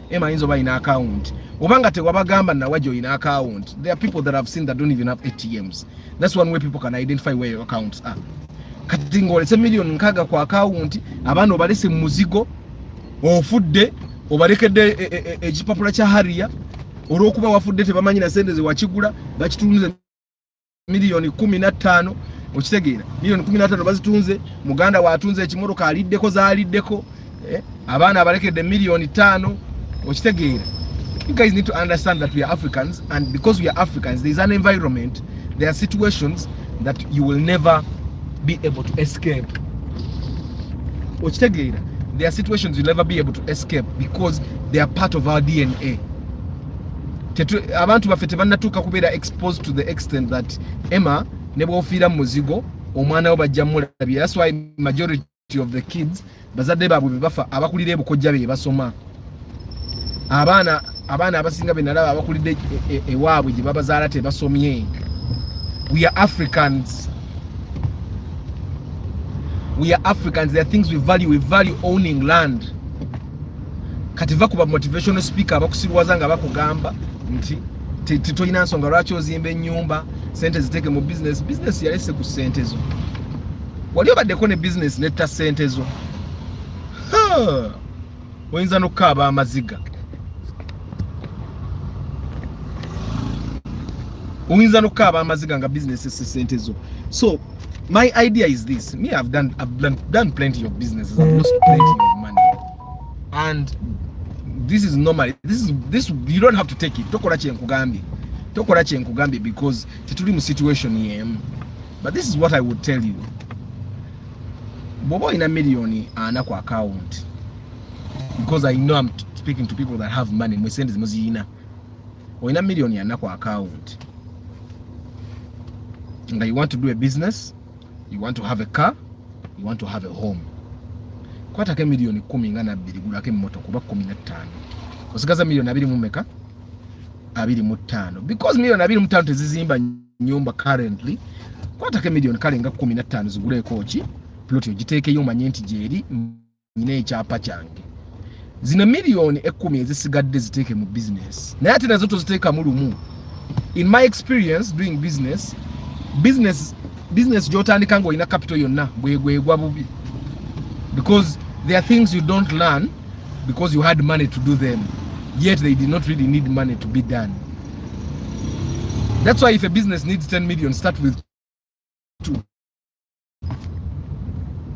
ema ayinza oba ina account obanga tewabagamba nawajo ina account. There are people that I've seen that don't even have ATMs. That's one way people can identify where your accounts are. Kati ngolese million nkaga kwa account abana obalese muzigo ofudde obalekedde ekipapula kya hariya olwokuba wafudde tebamanyi na sente ze wakigula bakitunze milioni 15 okitegeera milioni 15 bazitunze muganda waatunze ekimotoka aliddeko zaaliddeko abaana abalekedde milioni 5 okitegeera. You guys need to understand that we are Africans, and because we are Africans there is an environment, there are situations that you will never be able to escape. Okitegeera, there are situations you'll never be able to escape because they are part of our DNA. Abantu baffe tebannatuuka kubeera exposed to the extent that Emma ne bw'ofiira mu muzigo omwana we bajja mulabye. That's why majority of the kids bazadde baabwe be bafa abakulira ebukojja be basoma. Abaana abasinga be nalaba abakulidde ewaabwe gye babazaala tebasomye. We are Africans. We are Africans. There are things we value. We value owning land. Kati va kuba motivational speaker abakusirwaza nga bakugamba nti titoyina nsonga lwaki ozimba ennyumba sente ziteeke mu business yalese ku sente zo. Wali obaddeko ne business netta sente zo oyinza n'okukaaba amaziga. Oyinza n'okukaaba amaziga nga business esse sente zo. So my idea is this. Me, I've done plenty of businesses. I've lost plenty of money, and this is normal. This you don't have to take it. Tokola kyenkugambye because tetuli mu situation yem. But this is what I would tell you. Bobo ina million ana ku account, because I know I'm speaking to people that have money. Mwesende zimuzina. O ina million ana ku account. And you want to do a business, you want to have a car, you want to have a home. Kwatake milioni 10 ngana 2 gulake moto kuba 15. Osigaza milioni 2 mumeka 25. Because milioni 25 tezizimba nyumba currently. Kwatake milioni kale nga 15 zigule kochi plot ogiteke yo manyenti jeri nyine ekyapa kyange. Zina milioni 10 ezisigadde ziteke mu business. Naye ate nazo toziteeka mu lumu. In my experience doing business jotandika ngo ina capital yonna bwegwa bubi, because there are things you don't learn because you had money to do them, yet they did not really need money to be done. That's why if a business needs 10 million, start with 2.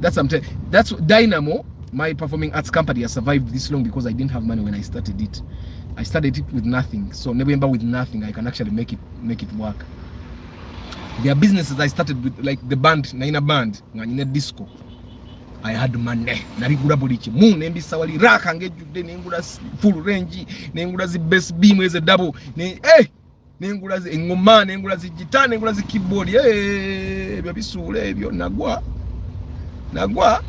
That's Dynamo, my performing arts company, has survived this long because I didn't have money when I started it. I started it with nothing, so never with nothing I can actually make it work. There are businesses I started with, like the band, Naina band, Nina disco. I had money. Narigura bolichi. Moon, Nembi Sawali, Rack, and get you the Nengulas full range, Nengulas best beam is a double. Nengulas Ngoma, Nengulas guitar, Nengulas keyboard. Eh, baby Sule, Nagua.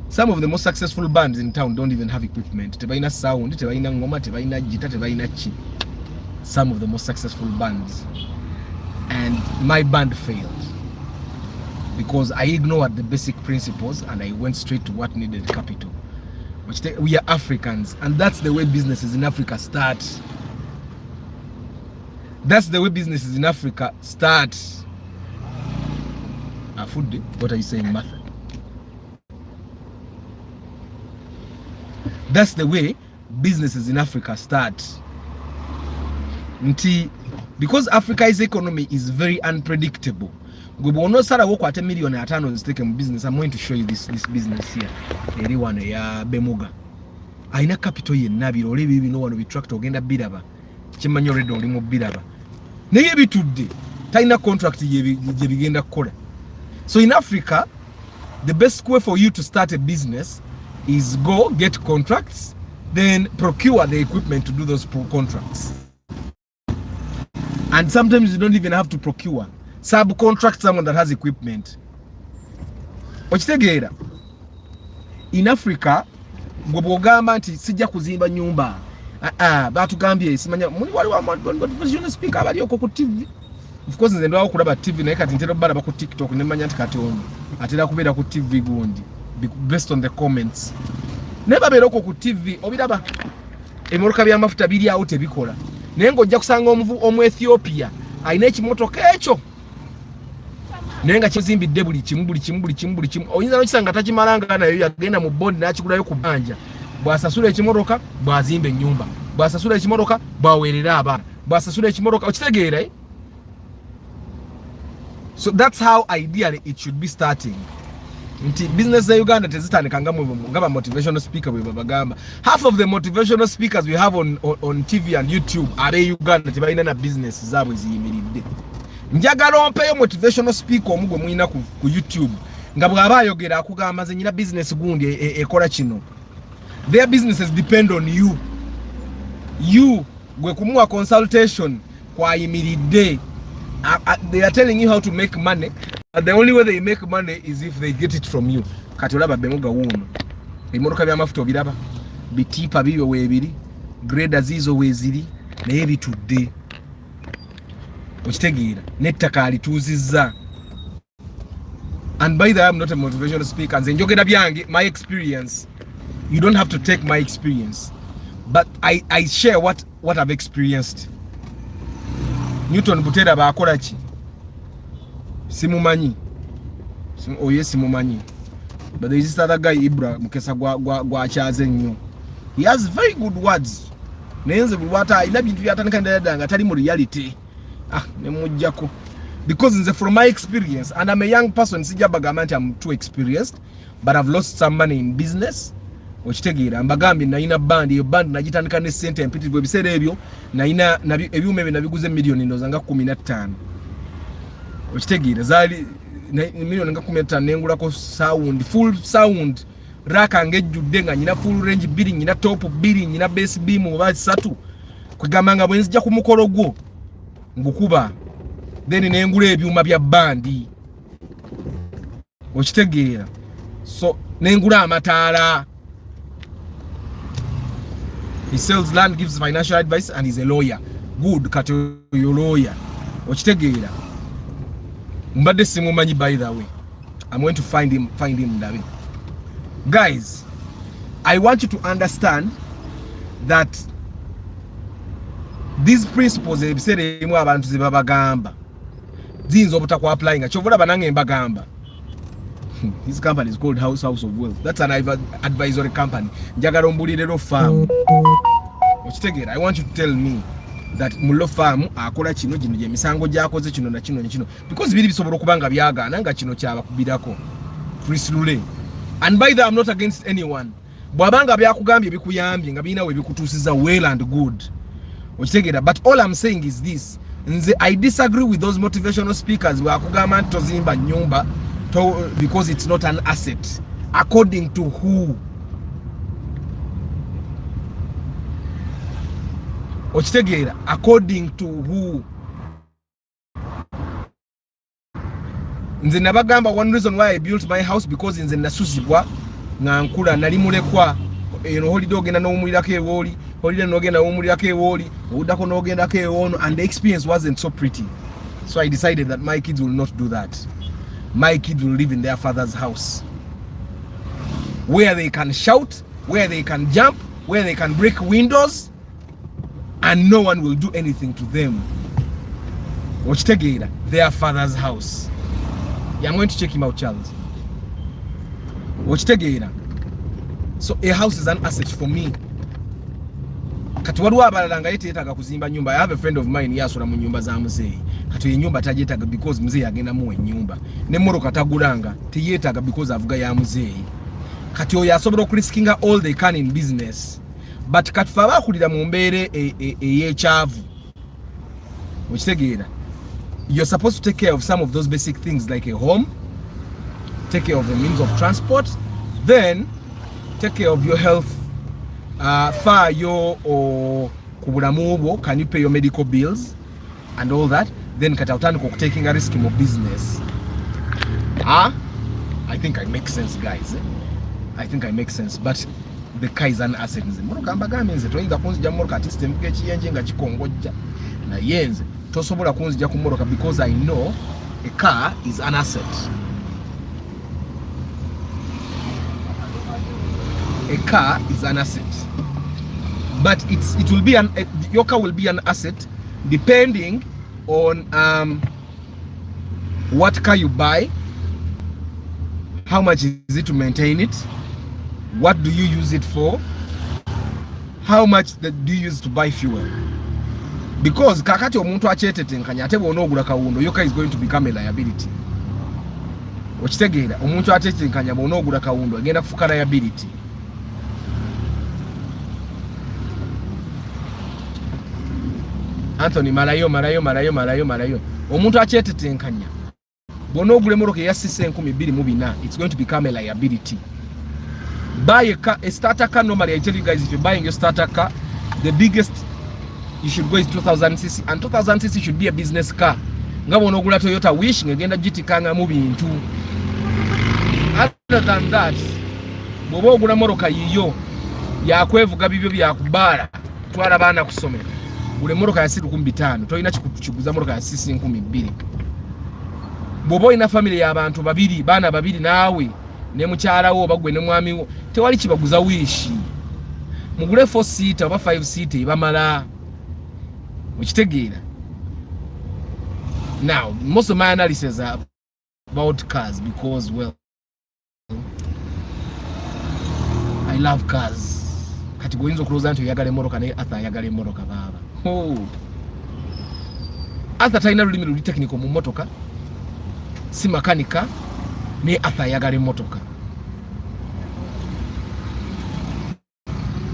Some of the most successful bands in town don't even have equipment. Tebaina sound, Tebaina Ngoma, Tebaina guitar, Tebaina chi. Some of the most successful bands, and my band failed because I ignored the basic principles and I went straight to what needed capital. We are Africans, and that's the way businesses in Africa start. That's the way businesses in Africa start. Afude, what are you saying, Martha? That's the way businesses in Africa start. Because Africa's economy is very unpredictable. Gobono sara woko ate million 5 ziteke mu business. I'm going to show you this business here. Eri wano ya Bemuga. Aina capital ye nabiro ole bibino wano bitractor ogenda biraba. Kimanyo redo oli mu biraba. Naye bitudde. Taina contract ye bigenda kola. So in Africa, the best way for you to start a business is go get contracts, then procure the equipment to do those contracts. And sometimes you don't even have to procure. Subcontract someone that has equipment. Okitegeera. In Africa, ngobogamba nti sijja kuzimba nyumba. Batugambye simanya muli wali wa motivational speaker abali okko ku TV. of course nze ndwawo kulaba TV naye kati ntera balaba ku TikTok ne manya kati ono atera kubeera ku TV gundi based on the comments ne babeera ku TV obiraba emoroka by'amafuta biri awo tebikola naye ng'ojja kusanga omu Ethiopia alina ekimotoka ekyo naye nga kizimbidde buli kimu oyinza n'okisanga takimalanga nayo yagenda mu bondi n'akigulayo ku bbanja bw'asasula ekimotoka bw'azimba ennyumba bw'asasula ekimotoka bw'aweerera abaana bw'asasula ekimotoka okitegeera so that's how ideally it should be starting. Nti business za Uganda tezitandika nga motivational speaker bwe babagamba. Half of the motivational speakers we have on TV and YouTube are Uganda tebalina na business zaabwe ziyimiridde. Njagala ompeyo motivational speaker omugwe mwina ku YouTube nga bw'aba ayogera akugamba nze nyina business gundi ekola kino. Their businesses depend on you. You gwe kumuwa consultation kwa yimiridde. They are telling you how to make money, but the only way they make money is if they get it from you. Kati olaba bemuga wuno ebimotoka by'amafuta obiraba bitipa bibyo weebiri grader zizo weeziri naye bitudde okitegeera n'ettaka alituuzizza. And by the way, I'm not a motivational speaker, nze njogera byange, my experience. You don't have to take my experience, but I share what I've experienced. Newton Butera bakola ki simumanyi oye simumanyi, but there is this other guy Ibra mukesa gwa chaze nnyo. He has very good words nenze bulwata ina bintu byatandika ndadanga tali mu reality ne mujjako because nze from my experience, and I'm a young person, sijja bagamba nti I'm too experienced, but I've lost some money in business. Okitegeera mbagambi nalina band, iyo band nagitandika ne sente empitirivu ebiseera ebyo nalina ebyuma ebyo nabiguze million ndoza nga 15. Okitegeera zaali million nga 15 nengulako sound, full sound raka ngejjudde nga nyina full range 2, nyina top 2, nyina bass beam oba 3 kwegamba nga bwenzijja ku mukolo gwo ngukuba then nengula ebyuma bya bandi. Okitegeera so nengula amataala. He sells land, gives financial advice, and he's a lawyer. Good, kato yo lawyer. Okitegeera. Mbadde simumanyi by the way. I'm going to find him David. Guys, I want you to understand that these principles ebiseera ebimu abantu ze babagamba ziyinza obutakwa applying nga kyovula banange mbagamba. His company is called House of Wealth. That's an advisory company. Njagala ombulirero farm. Okitegeera, I want you to tell me that mulo farm akola kino gino gye misango gyakoze kino na kino ne kino, because biri bisobola okubanga byagaana nga kino kyabakubirako frislule. And by that, I'm not against anyone. Bwabanga byakugambye bikuyambye nga bina we bikutusiza well and good. Okitegeera, but all I'm saying is this. Nze I disagree with those motivational speakers who akugamba nti tozimba nyumba because it's not an asset. According to who? Okitegeera, according to who? Nze nabagamba one reason why I built my house because nze nasusibwa nga nkula nali mulekwa holiday ogenda n'omulirako ewooli, holiday n'ogenda n'omulirako ewooli, obuddako n'ogendako ewoono, and the experience wasn't so pretty. So I decided that my kids will not do that. My kids will live in their father's house, where they can shout, where they can jump, where they can break windows, and no one will do anything to them. Okitegeera, their father's house. Yeah, I'm going to check him out, Charles. Okitegeera. So a house is an asset for me. Kati waliwo abalala nga yeteetaaga kuzimba nyumba. I have a friend of mine yasula mu nyumba za muzeeyi. Kati enyumba tagyetaaga because muzeeyi agenda muwa ennyumba. N'emmoroka tagulanga teyeetaaga because avuga ya muzeeyi. Kati oyo asobola okuriskinga all they can in business. But kati fe abaakulira mu mbeera ey'ekyavu. Okitegeera. You're supposed to take care of some of those basic things like a home, take care of the means of transport, then take care of your health. Or can you pay your medical bills and all that? Then taking a risk in your business. I think I make sense, guys. I think I make sense. But the car is an asset. Nze motoka mbagambe nze toyinza kunzija motoka ati system ke kiyenje nga kikongojja na yenze tosobola kunzija ku motoka because I know a car is an asset. A car is an asset, but it will be your car will be an asset depending on what car you buy, how much is it to maintain it, what do you use it for, how much do you use to buy fuel. Because kakati omuntu achetetenkanya ate bw'onoogula kawundo, your car is going to become a liability. Okitegeera, omuntu achetetenkanya bw'onoogula kawundo agenda kufuka liability. Anthony malayo. Omuntu achetetenkanya bw'onoogula emmotoka eya cc 24,000, it's going to become a liability. Buy a starter car. Normally I tell you guys, if you're buying your starter car, the biggest you should go is 2000cc, and 2000cc should be a business car. Nga bw'onoogula Toyota Wish ngenda gitikanga mu bintu. Other than that, bw'oba ogula mmotoka yiyo yakwevuga bibyo byakubaala twala baana kusomera, gula emmotoka ya 5,500 tolina kikuguza mmotoka ya 2,000. Bw'oba olina family y'abantu babiri, baana babiri naawe ne mukyala wo bagwe ne mwami wo, tewali kibaguza Wish. Mugule 4 seater oba 5 seater ebamala. Okitegeera. Now, most of my analysis are about cars because, well, I love cars. Kati goyinza okuloza nti oyagala emmotoka naye Arthur ayagala emmotoka baaba. Arthur talina lulimi luli technical mu mmotoka, si makanika, naye Arthur ayagala emmotoka.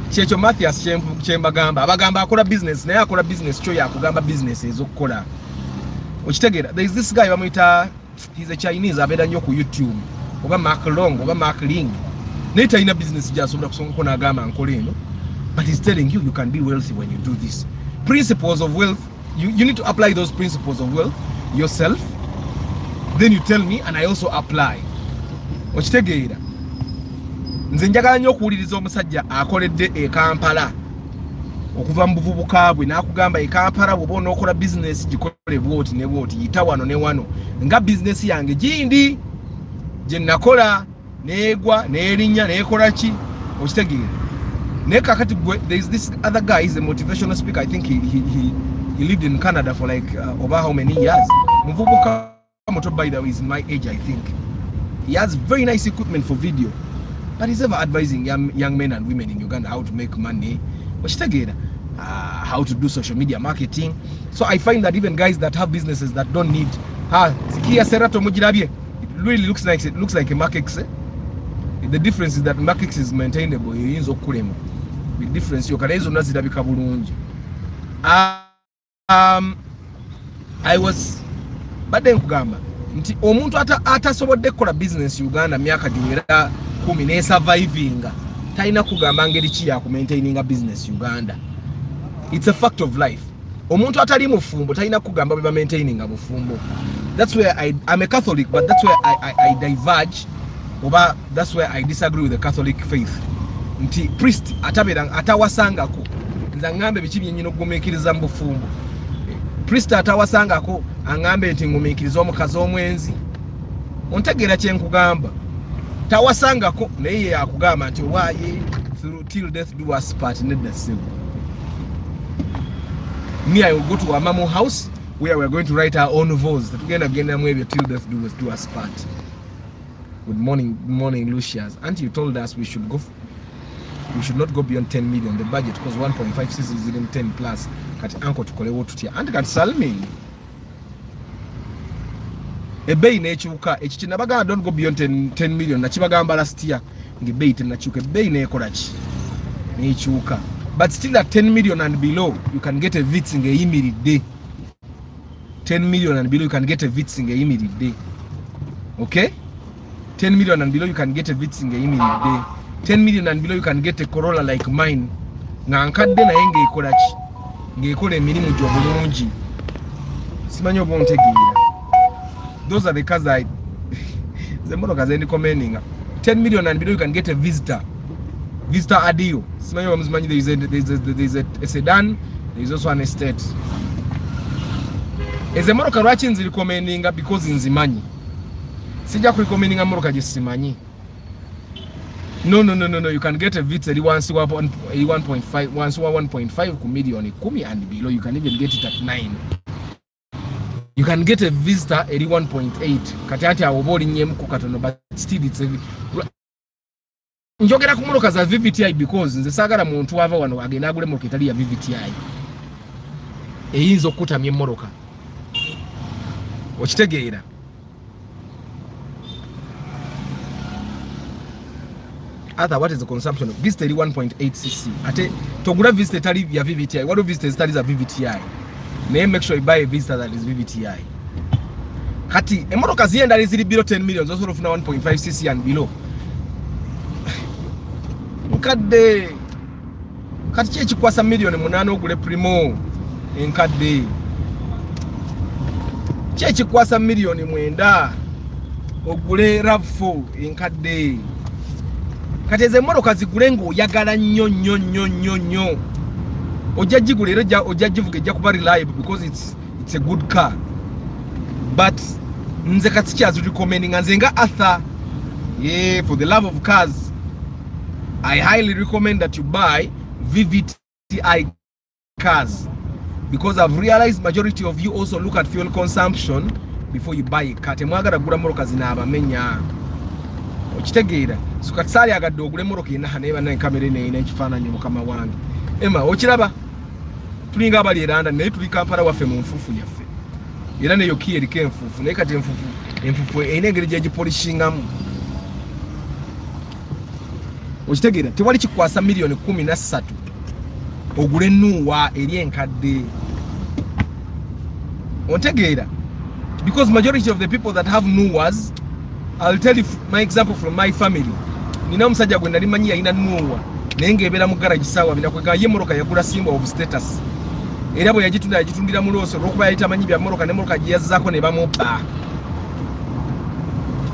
Kyekyo Mathias kyembagamba, abagamba akola business naye akola business kyo yakugamba business ez'okukola. Okitegeera, there is this guy bamuyita, he's a Chinese, abeera nnyo ku YouTube, oba Mark Long oba Mark Ling. Naye talina business gy'asobola kusongako n'agamba nkola eno, but he's telling you can be wealthy when you do this. Principles of wealth, you need to apply those principles of wealth yourself, then you tell me and I also apply. Okitegeera, nze njagala nnyo okuwuliriza omusajja akoledde e Kampala okuva mu buvubuka bwe n'akugamba e Kampala bw'oba onookola business gikole bwoti ne bwoti, yita wano ne wano nga business yange gindi gye nakola neegwa neerinnya neekola ki. Okitegeera, naye kakati gwe, there is this other guy, he's a motivational speaker. I think he lived in Canada for like over how many years. Muvubuka moto, by the way, is in my age. I think he has very nice equipment for video, but he's ever advising young men and women in Uganda how to make money, how to do social media marketing. So I find that even guys that have businesses that don't need it really looks like a Makex. The difference is that Makex is maintainable. The difference you can I was badde nkugamba nti omuntu atasobodde kukola business Uganda myaka giwera 10 ne survivinga talina kugamba ngeri ki ya ku maintaining a business Uganda. It's a fact of life. Omuntu atali mufumbo talina kugamba beba maintaining a bufumbo. That's where I'm a Catholic, but that's where I diverge, oba that's where I disagree with the Catholic faith. Nti priest atabera atawasangako nza ngambe bikibi nyino gumekiriza mbufumbo. Priest atawasangako angambe nti ngumekiriza omukazi omwenzi. Ontegera kye nkugamba. Tawasangako naye yakugamba nti waye till death do us part, need the same. Me, I will go to our mama house where we're going to write our own vows. Together again, till death do us part. Good morning, Lucius. Auntie, you told us we should not go beyond 10 million. The budget because 1.56 is even 10 plus. Kati anko tukole wotu tia. Auntie kati salmi. Ebei nechuka. Echichinabaga don't go beyond 10 million. Nachibagamba last year. Ngebei tenachuka. Ebei nekorachi. Nechuka. But still at 10 million and below, you can get a VITS in a immediate day. 10 million and below, you can get a VITS in a immediate day. Okay? 10 million and below, you can get a VITS in a immediate day. 10 million and below, you can get a Corolla like mine. Na nkadde na enge ikolachi. Ngekole emirimu gy'obulungi. Simanyi oba ontegeera. Those are the cars the motoka zendi commending. 10 million and below, you can get a visitor. Vista Adio. There's a sedan, there's also an estate. As a Moroccan watching recommending because in Zimanyi. Sija recommending a Moroccan Simanyi. No. You can get a Vita 1.5, 1.5 million kumi and below. You can even get it at 9. You can get a Vista 81.8. Kati awoboli nyemku katono, but still it's a njogera ku Moroccan za VVTI because nze sagala muntu ava wano agenda agule mu kitali ya VVTI. Eyinzo kutamye Moroccan. Okitegeera. Other, what is the consumption of Vista 1.8cc? Ate togura Vista tali ya VVTI. What do Vista studies are VVTI? May make sure you buy a Vista that is VVTI. Kati Moroccan zienda is below 10 million, also of 1.5cc and below. Nkadde kati chechi kwasa million munana ogule primo enkadde chechi kwasa million mwenda ogule RAV4 enkadde kati eze Moroccan zigule ngo oyagala nnyo ojjagigulira ojjagivuga ejja kuba reliable because it's a good car, but nze kati kyazi recommending nze nga Arthur, for the love of cars I highly recommend that you buy VVTI cars because I've realized majority of you also look at fuel consumption before you buy a car. Temwagala gula Moroccan zina abamenya okitegeera so katsali agadde ogule Moroccan ina haneba na kamera ine ekifaananyi mukama wange Emma okiraba tulinga abali eranda naye tuli Kampala waffe mu nfufu yaffe era neyo kiyerike enfufu naye kati enfufu ine engeri gye gipolishingamu okitegeera tewali kikwasa million 13 ogule nuwa eri enkadde ontegeera because majority of the people that have nuwas, I'll tell you my example from my family. Nina omusajja gwe nali manyi yalina nuwa naye ng'ebeera mu garage sawa binakwega ye Moroccan yagula symbol of status era bwe yagitundira mu looso olw'okuba yali tamanyi bya Moroccan ne Moroccan gye yazzaako ne bamupa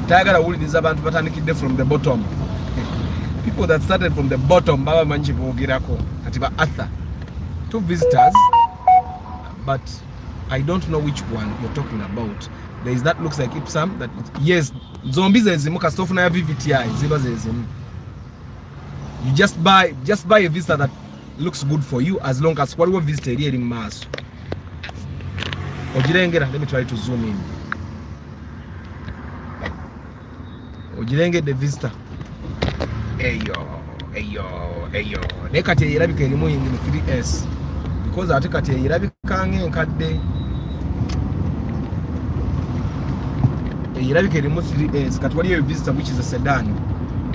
tayagala wuuliriza abantu batandikidde from the bottom. People that started from the bottom baba manji bogerako kati ba Arthur two visitors, but I don't know which one you're talking about. There is that looks like Ipsam that yes zombies ezimu kastofu na ya VVTI ziba zezimu. You just buy a Vista that looks good for you as long as waliwo Vista eri maaso ogirengera. Let me try to zoom in. Ogirenge the Vista eyo ne kati erabika erimu in 3S because ate kati erabika nkadde erabika erimu 3S kati waliyo Vista which is a sedan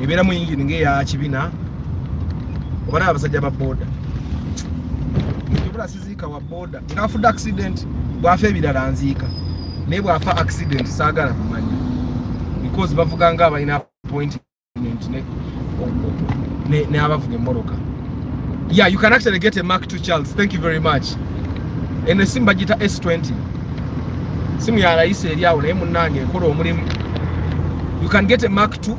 ebeera mu engine ngeya kibina obana abasajja ba boda ebula sizika wa boda ngafudde accident bwafa ebirala nziika naye bwafa accident saagala kumanya because bavuga nga abalina appointment ne abavuga Moroccan. Yeah, you can actually get a Mark II Charles. Thank you very much. And the Simba Gita S20. Simu ya raisi eliawo naye munnange ekola omulimu. You can get a Mark II.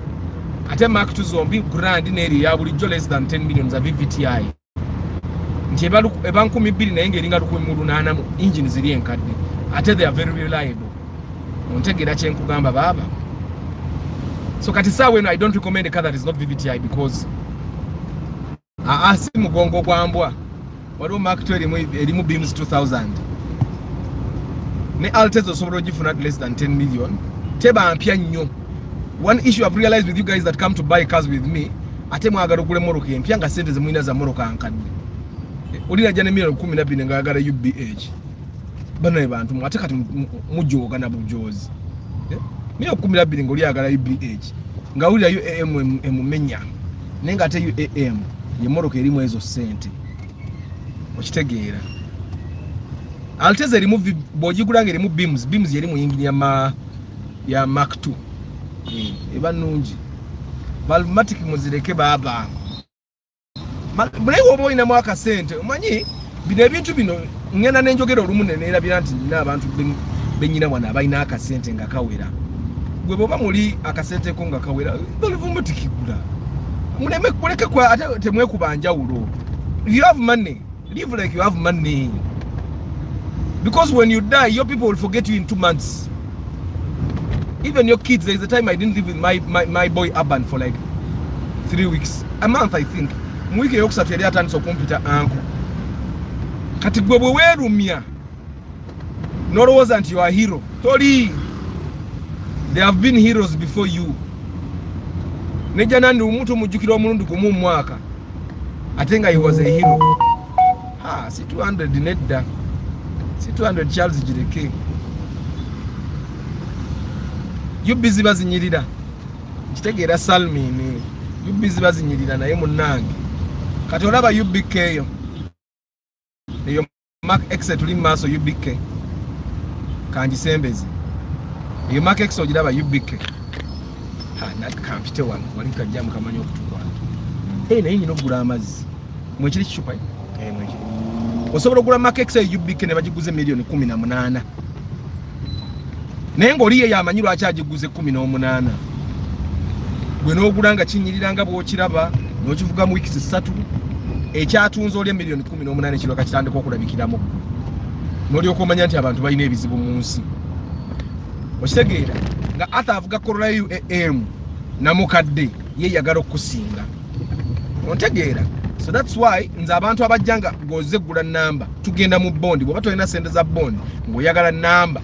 Ate Mark II zombi grand neri ya bulijjo less than 10 million za VVTI. Nti eba 12 naye ng'eringa 18 mu engine ziri enkadde. Ate they are very reliable. Ontegeera kye nkugamba baba. So kati sawa I don't recommend a car that is not VVTI because si mugongo gwambwa waliwo Mark II erimu beams 2000 ne Altes osobola ogifuna less than 10 million teba mpya nnyo. One issue I've realized with you guys that come to buy cars with me ate mwagala ogule Moroccan empya nga sente zemulina za Moroccan nkadde olina jja ne million 12 ng'ayagala UBH bano bantu ate kati mujooga na bujoozi Miyo 12 ngoli agala UBH nga uli ayo AM emumenya nenga ate yu AM ye Moroccan erimu ezo sente okitegeera Alteza erimu bojigulanga erimu beams yeri mu engine ya Mark II eba nungi Valvematic muzireke baba mulayi obo ina mwaka sente omanyi bino ebintu bino ngenda nenjogera olumu nenerabira nti nina abantu benyina wana abalina akasente nga kawera gwe boba muli akasente ko nga kawera Valvematic gula muleme kuleke kwa ate temwe kubanja ulo. If you have money, live like you have money. Because when you die, your people will forget you in 2 months. Even your kids, there's a time I didn't live with my boy Urban for like 3 weeks. A month, I think. Mwike yoksa telia tani so computer anko. Kati gwe werumia. Nor wasn't you a hero. Tori. There have been heroes before you. Neja nandi umutu mujukiro omundu kumu mwaka. I think he was a hero. Si 200 nedda. Si 200 Charles Jireke. You busy bazinyirira. Kitegera Salmini. You busy bazinyirira naye munange. Kati olaba UBK yo. Eyo Mark X tuli maso UBK. Kanjisembezi. Eyo Mark X ogiraba UBK. Na kampite wano walika jamu kamanyo okutukwa. Naye nyino ogula amazzi. Mwekiri kichupa yi? Mwekiri. Osobola ogula Mark X UBK ne bagiguze $18,000,000. Naye ng'oliye yamanyi lwaki agiguze $18,000. Gwe n'ogulanga kinyiriranga bw'okiraba n'okivuga mu wiiki 3 ekyatunze olya $18,000,000 ekirwa kakitandika okulabikiramu. N'olyoka omanya nti abantu balina ebizibu mu nsi. Okitegeera nga ate avuga Corolla UAM namukadde ye yagala okusinga. Ontegeera? So that's why nze abantu abajjanga goze gula namba tugenda mu bondi bw'oba tolina sente za bondi ng'oyagala namba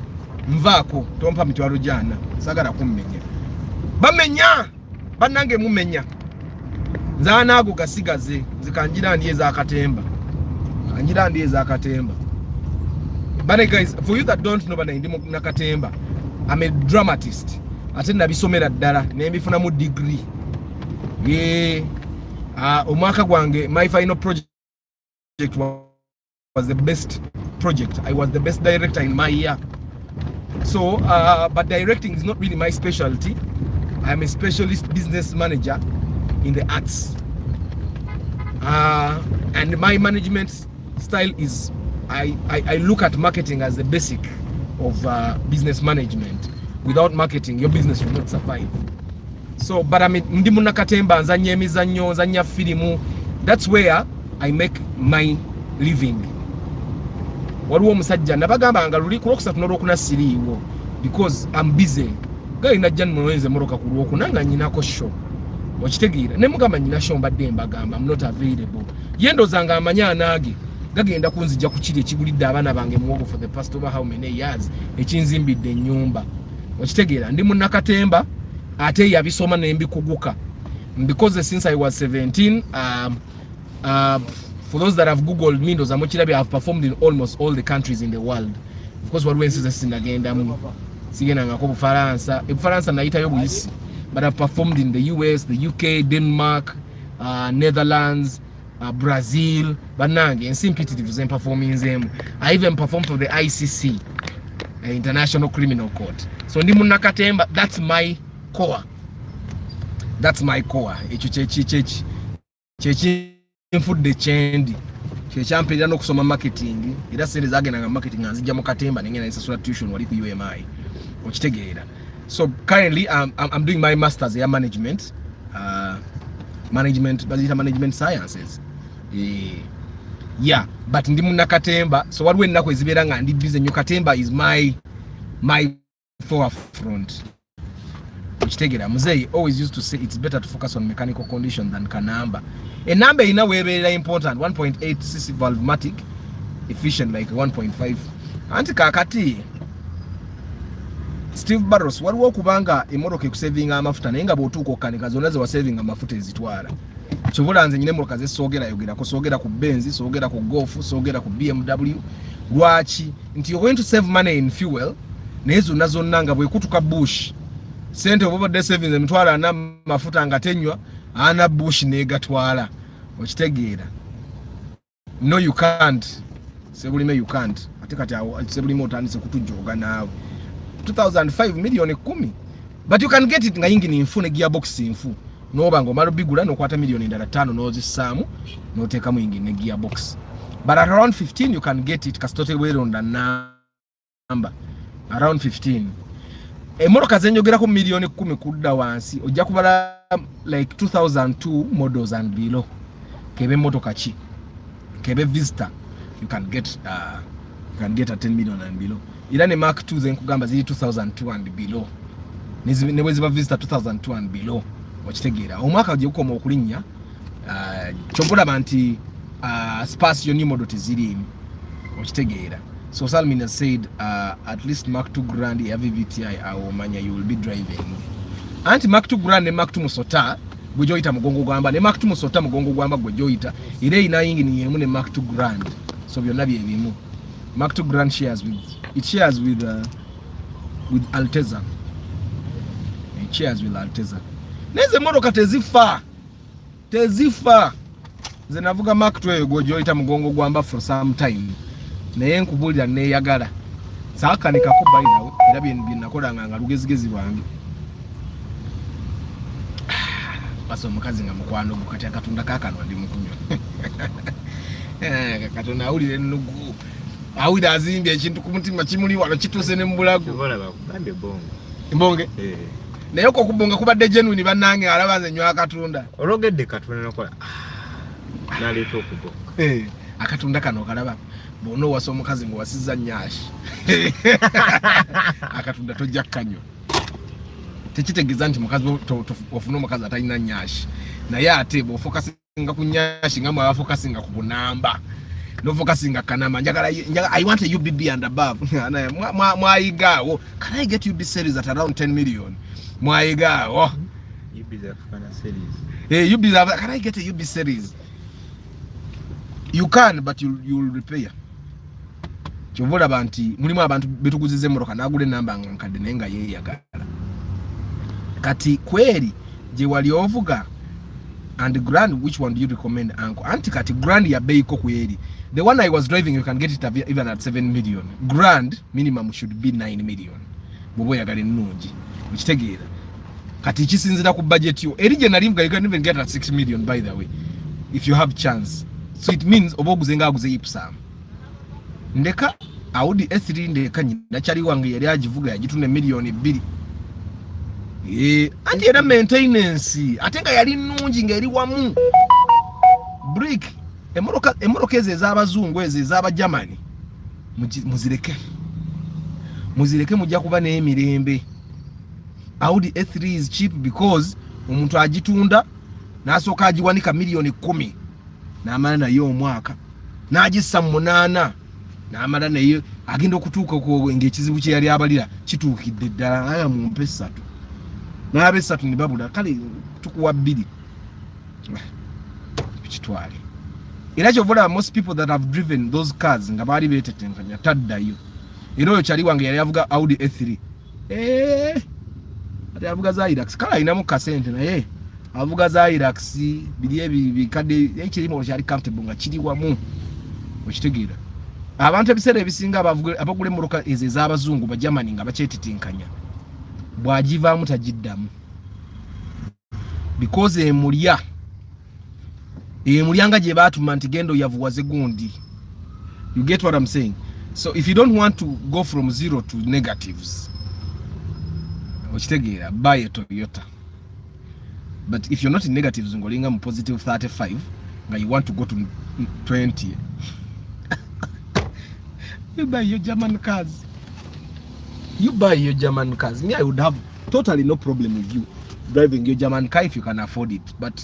nvaako tompa mitwalo jana sagala kummenya bamenya bannange mumenya nzanaago gasigaze zikanjira ndiye za katemba kanjira ndiye za katemba. But guys, for you that don't know bana ndi na katemba, I'm a dramatist ate nabisomera ddala nembifuna mu degree omwaka gwange my final project was the best project. I was the best director in my year. So, but directing is not really my specialty. I'm a specialist business manager in the arts. And my management style is, I look at marketing as the basic of business management. Without marketing, your business will not survive. So, but I'm ndimu nakatemba, nzanya emizanyo, nzanya filimu. That's where I make my living. Waliwo omusajja nabagamba nga luli kulokusa tunolokuna siriiwo because I'm busy. Gali najja nwenze moroka ku lwokuna nga nyinako show. Okitegeera ne mugamba nyina show mbadde mbagamba I'm not available. Yendo zanga amanya anaage gagenda kunzija ku kiri ekigulidde abaana bange muwogo for the past over how many years ekinzimbidde ennyumba. Okitegeera ndi munnakatemba ate yabisoma nembikuguka because since I was 17 for those that have googled me ndoza mukirabe I have performed in almost all the countries in the world. Of course what wense sinagenda mu sigena ngako Bufaransa naitayo buyisi, but I've performed in the US, the UK, Denmark, Netherlands, Brazil, banange and simpitives and performing them. I even performed for the ICC, International Criminal Court. So ndi munakatemba, that's my core. That's my core. Chechi food the change. Chechampira no kusoma marketing. Ira sente zagenda nga marketing anzija mu katemba nengena nsasula tuition wali ku UMI. Okitegeera. So currently I'm doing my masters in management. Management sciences. Yeah, but ndi munakatemba. So what when nako ezibera nga ndi busy nyo katemba is my forefront. Okitegeera Muzei always used to say it's better to focus on mechanical condition than kanamba. A number in a way very important, 1.8 cc valvematic, efficient like 1.5. Anti kakati Steve Barros waliwo kubanga emoroke ku saving amafuta naye nga bwotuuka okanika zonna ze wa saving amafuta ezitwala. Kivula nze nyine moroka ze soogera yogera ko soogera ku Benz, soogera ku Golf, soogera ku BMW. Lwaki nti you're going to save money in fuel naye zonna zonna nga bwekutuka bush sente obobadde savings emitwala na mafuta nga tenywa ana bush negatwala. Okitegeera no you can't sebulime you can't ate kati sebulime otandise kutujoga naawe 2005 milioni 10 but you can get it nga yingi ninfune gearbox infu noba ngo malo bigula no kwata milioni ndala 5 nozisaamu noteka mu yingi ne gearbox but at around 15 you can get it kastote weronda number around 15. Emotoka zenjogerako milioni 10 kudda wansi ojja kubala like 2002 models and below. Kebe motoka chi kebe Vista you can get a 10 million and below. Ila ne Mark 2 zenkugamba zili 2002 and below. Nebwe ziba Vista 2002 and below. Wakitegeera omwaka gye ukoma okulinnya kyogolaba nti space yo new model tezirimu. Wakitegeera. So Salmin has said at least Mark 2 grand every VTI awomanya you will be driving. Anti Mark 2 grand ne Mark 2 musota gwejoyita mugongo gwamba ne Mark 2 musota mugongo gwamba gwejoyita ile ina yingi ni yemu ne Mark 2 grand. So byonna bye bimu. Mark 2 grand shares with Alteza. It shares with Alteza. Neze modoka tezifa zenavuga Mark 2 gwejoyita mugongo gwamba for some time. Naye nkubulira neyagala saka nikakubaira era bye nakola nga lugezigezi bwange baso mukazi nga mukwano gukati akatunda kakano ndi mukunywa kakatona awulire nugu awida azimbye ekintu ku mutima kimuli wano kituse ne mbulago bola bakubambe bongo mbonge naye ko kubonga kubadde genuine banange alabanze nywa akatunda ologedde katunda nokola naleeta okubonga akatunda kano kalaba bono wasa omukazi ngo wasiza nyashi akatunda tojja kanyo tekitegeza nti mukazi ofuna omukazi atalina nyashi naye ate bo focusinga ku nyashi nga mwa focusinga ku bunamba no focusinga kanama njagala I want a UBB and above mwayigawo can I get UB series at around 10 million mwayigawo UB za African series UB za can I get a UB series you can but you'll repair Chovola banti mulimu abantu betuguzize moroka nagule namba nkadde nenga yeyagala kati kweri je wali ovuga and grand which one do you recommend uncle anti kati grand ya bei ko kweri the one I was driving you can get it even at 7 million grand minimum should be 9 million bobo yagale nnungi ukitegeera kati kisinzira ku budget yo erije nalimga you can even get at 6 million by the way if you have chance so it means oboguzenga aguze ipsam ndeka Audi S3 ndeka nyina cyari wange yari agivuga yagitune milioni 2 anti era maintenance atenga yari nungi ngeri wamu brick emoroka eze z'abazungu eze z'aba Germany muzireke mujja kuba n'emirembe Audi S3 is cheap because omuntu agitunda nasoka agiwanika milioni 10 n'amana nayo omwaka n'agissa 8 n'amala naye agenda okutuuka ko ng'ekizibu kye yali abalira kituukidde ddala aya mu mpesa 3 n'abe 3 ne babula kale tukuwa 2 kitwale era kyovola most people that have driven those cars nga bali betetenkanya taddayo era oyo kyali wange yali avuga Audi A3 ate avuga za Hilux kala inamu kasente naye avuga za Hilux bili bikadde ekirimo kyali comfortable nga kiri wamu okitegeera abantu ebiseera ebisinga abagule moroka eze z'abazungu ba Germany nga bakyetitinkanya bwagivaamu tagiddamu because emulyanga gye baatuma nti gendo yavuwaze gundi you get what I'm saying so if you don't want to go from zero to negatives okitegeera buy a Toyota but if you're not in negatives ngolinga mu positive 35 nga you want to go to 20 you buy your German cars. Me, I would have totally no problem with you driving your German car if you can afford it. But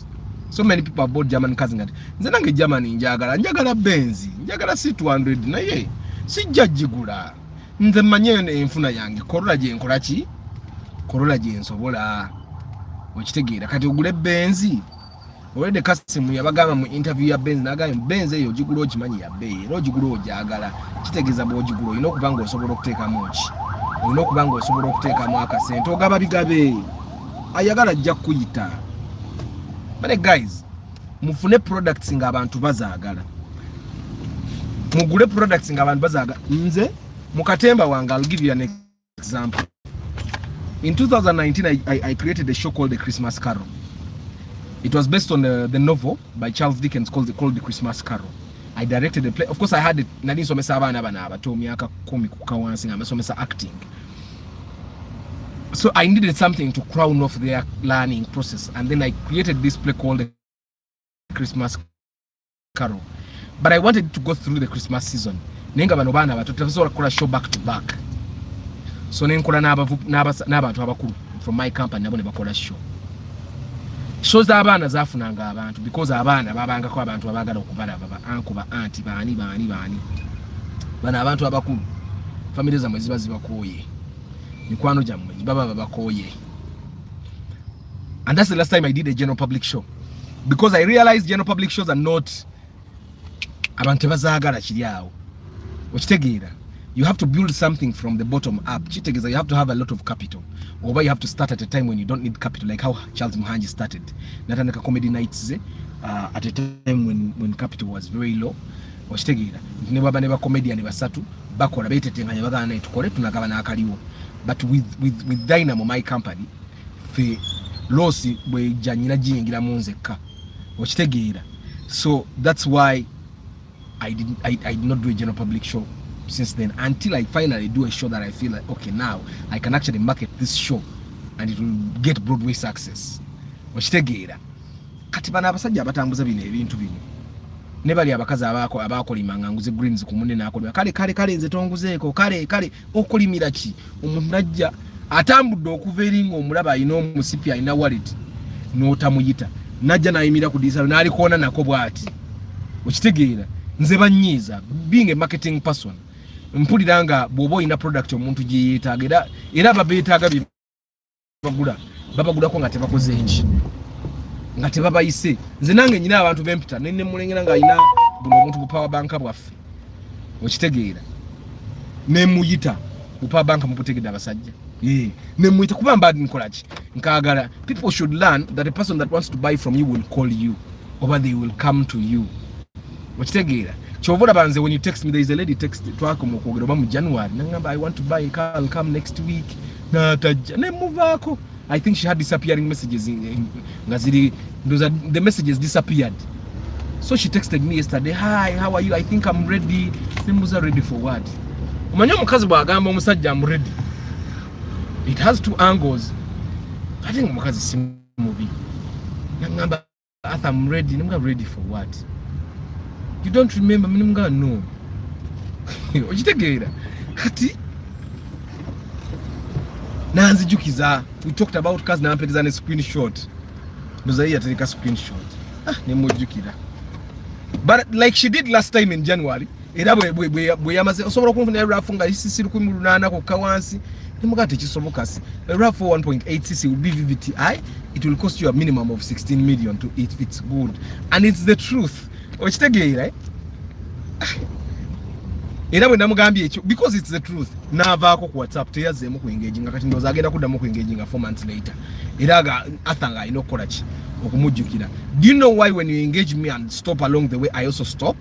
so many people have bought German cars. Nze nange Germany njagala Benz, njagala C200 naye sijja jigula. Nze mmanyeyo enfuna yange Corolla gye nkola ki? Corolla gye nsobola. Okitegeera kati ogule Benz. Owede kasimu yabagamba mu interview ya Benz nagamba Benz eyo gigulo kimanyi ya bei ero gigulo ojagala kitegeza bo gigulo ino kubanga osobola okuteeka mochi ino kubanga osobola okuteeka mu akasente ogaba bigabe ayagala ajja kuyita but guys mufune products nga abantu bazaagala mugule products nga abantu bazaagala nze mukatemba wange I'll give you an example in 2019 I created a show called The Christmas Carol. It was based on the novel by Charles Dickens called The Christmas Carol. I directed the play. Of course, I had it. Nani somesa abana bana abato myaka 10 kukawansi nga somesa acting. So I needed something to crown off their learning process, and then I created this play called the Christmas Carol. But I wanted to go through the Christmas season. Nenga bano bana batotasobola kukola show back to back. So nenkola n'abantu abakulu from my company nabo ne bakola show. Shows z'abaana zaafunanga abantu because abaana babangako abantu abagala okubala anko ba auntie baani. Bana abantu abakulu family zamwe ziba zibakooye. Mikwano jammwe baba babakoye. And that's the last time I did a general public show, because I realized general public shows are not abantu bazagala kiri awo. Okitegeera, you have to build something from the bottom up. Kitegeeza, you have to have a lot of capital, or you have to start at a time when you don't need capital, like how Charles Muhangi started natandika comedy nights at a time when capital was very low. Okitegeera, ne baba ne ba comedian basatu bakola betetenganya bagana night tukole tunagaba nakaliwo. But with Dynamo, my company, fe losi bwe janyina jingira munzeka. Okitegeera. So that's why I did not do a general public show since then, until I finally do a show that I feel like, okay, now I can actually market this show and it will get Broadway success. Okitegeera. Kati bana abasajja batambuza bino ebintu bino. Ne bali abakazi abakolimanga nguze greens ku munene akolima kale nze tonguzeeko kale okolimira ki omuntu najja atambudde okuva eringa omulaba ayina omusipi ayina wallet n'otamuyita najja nayimira ku disalo n'ali kuona nako bwati. Okitegeera, nze banyiiza being a marketing person mpuliranga bw'oba oyina product omuntu gye yeetaaga era babeetaaga babagulako nga tebakoze enki nga tebabayise. Nze nange nyina abantu bempita nenne mulengera nga ayina buno omuntu bu power bank bwaffe. Okitegeera, ne muyita bu power bank mubutegedde abasajja ne muyita kuba mbadde nkola ki nkaagala. People should learn that a person that wants to buy from you will call you or they will come to you. Okitegeera, kyovola banze when you text me, there is a lady text twakoma okwogera oba mu January nangamba I want to buy a car, I'll come next week natajja ne muvaako. I think she had disappearing messages ngaziri the messages disappeared. So she texted me yesterday, hi, how are you? I think I'm ready. Nemuza ready for what? Umanya omukazi bwagamba omusajja I'm ready, it has two angles. I think omukazi si mubi. Nangamba I'm ready. Nemuga ready for what? You don't remember? Nemuga no. Okitegeera kati nanzijukiza. We talked about kazi na mpeza ne screenshot. Ndozayi atereka screenshot. Nemujukira. But like she did last time in January, era bwe yamaze osobola kunfuna rafunga isisi 18 ko kawansi. Nemugate kisoboka si. RAV 1.8cc will be VVTi. It will cost you a minimum of 16 million to if it's good. And it's the truth. Okitegeera, right? Era bwe namugambye ekyo because it's the truth. Navaako ku WhatsApp teyazeemu ku engaging kati ndoza agenda kuddamu ku engaging 4 months later. Era athanga ino kola ki okumujjukira. Do you know why when you engage me and stop along the way I also stop?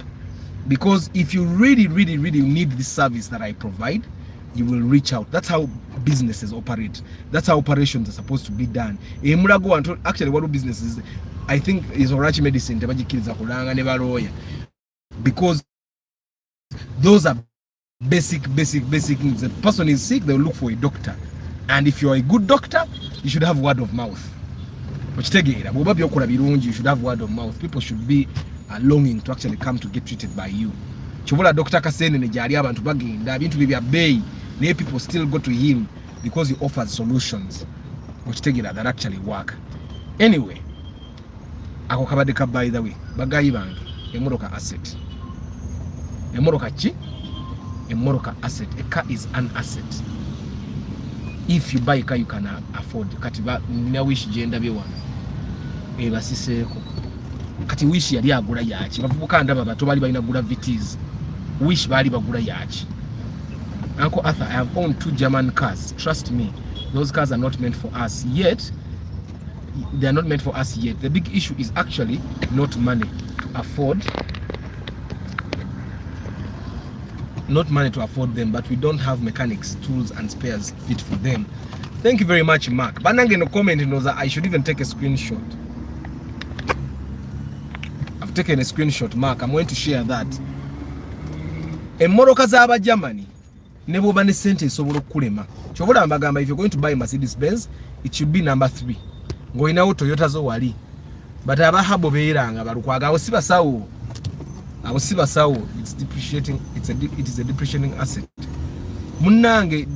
Because if you really need this service that I provide, you will reach out. That's how businesses operate. That's how operations are supposed to be done. Emulago and actually what businesses I think is Orachi medicine tebagikiriza kulanga ne baloya. Because those are basic things. The person is sick, they will look for a doctor. And if you're a good doctor, you should have word of mouth. You should have word of mouth. People should be longing to actually come to get treated by you. Doctor Kasene nejali abantu bagenda bintu bibya bay. People still go to him because he offers solutions that actually work. Anyway, ako kabadeka by the way. Bagayi bange emoroka asset. Emoroka chi? Emoroka asset. A car is an asset. If you buy a car you can afford. Kati na wish jenda bye wana. Basiseko. Kati wish yali agula yachi. Bavubuka ndaba bato bali balina gula VTs. Wish bali bagula yachi. Uncle Arthur, I have owned 2 German cars. Trust me, those cars are not meant for us yet. They are not meant for us yet. The big issue is actually not money to afford. Not money to afford them, but we don't have mechanics, tools and spares fit for them. Thank you very much, Mark. Banange no comment knows that I should even take a screenshot. I've taken a screenshot, Mark. I'm going to share that. Emoroka zaba Germany. ne bwoba ne sente esobola okukulema kyobola mbagamba if you're going to buy Mercedes Benz it should be number 3 ng'olinawo Toyota zo wali but abahabo beeranga balukwaga abo si basawo it's depreciating it is a depreciating asset munnange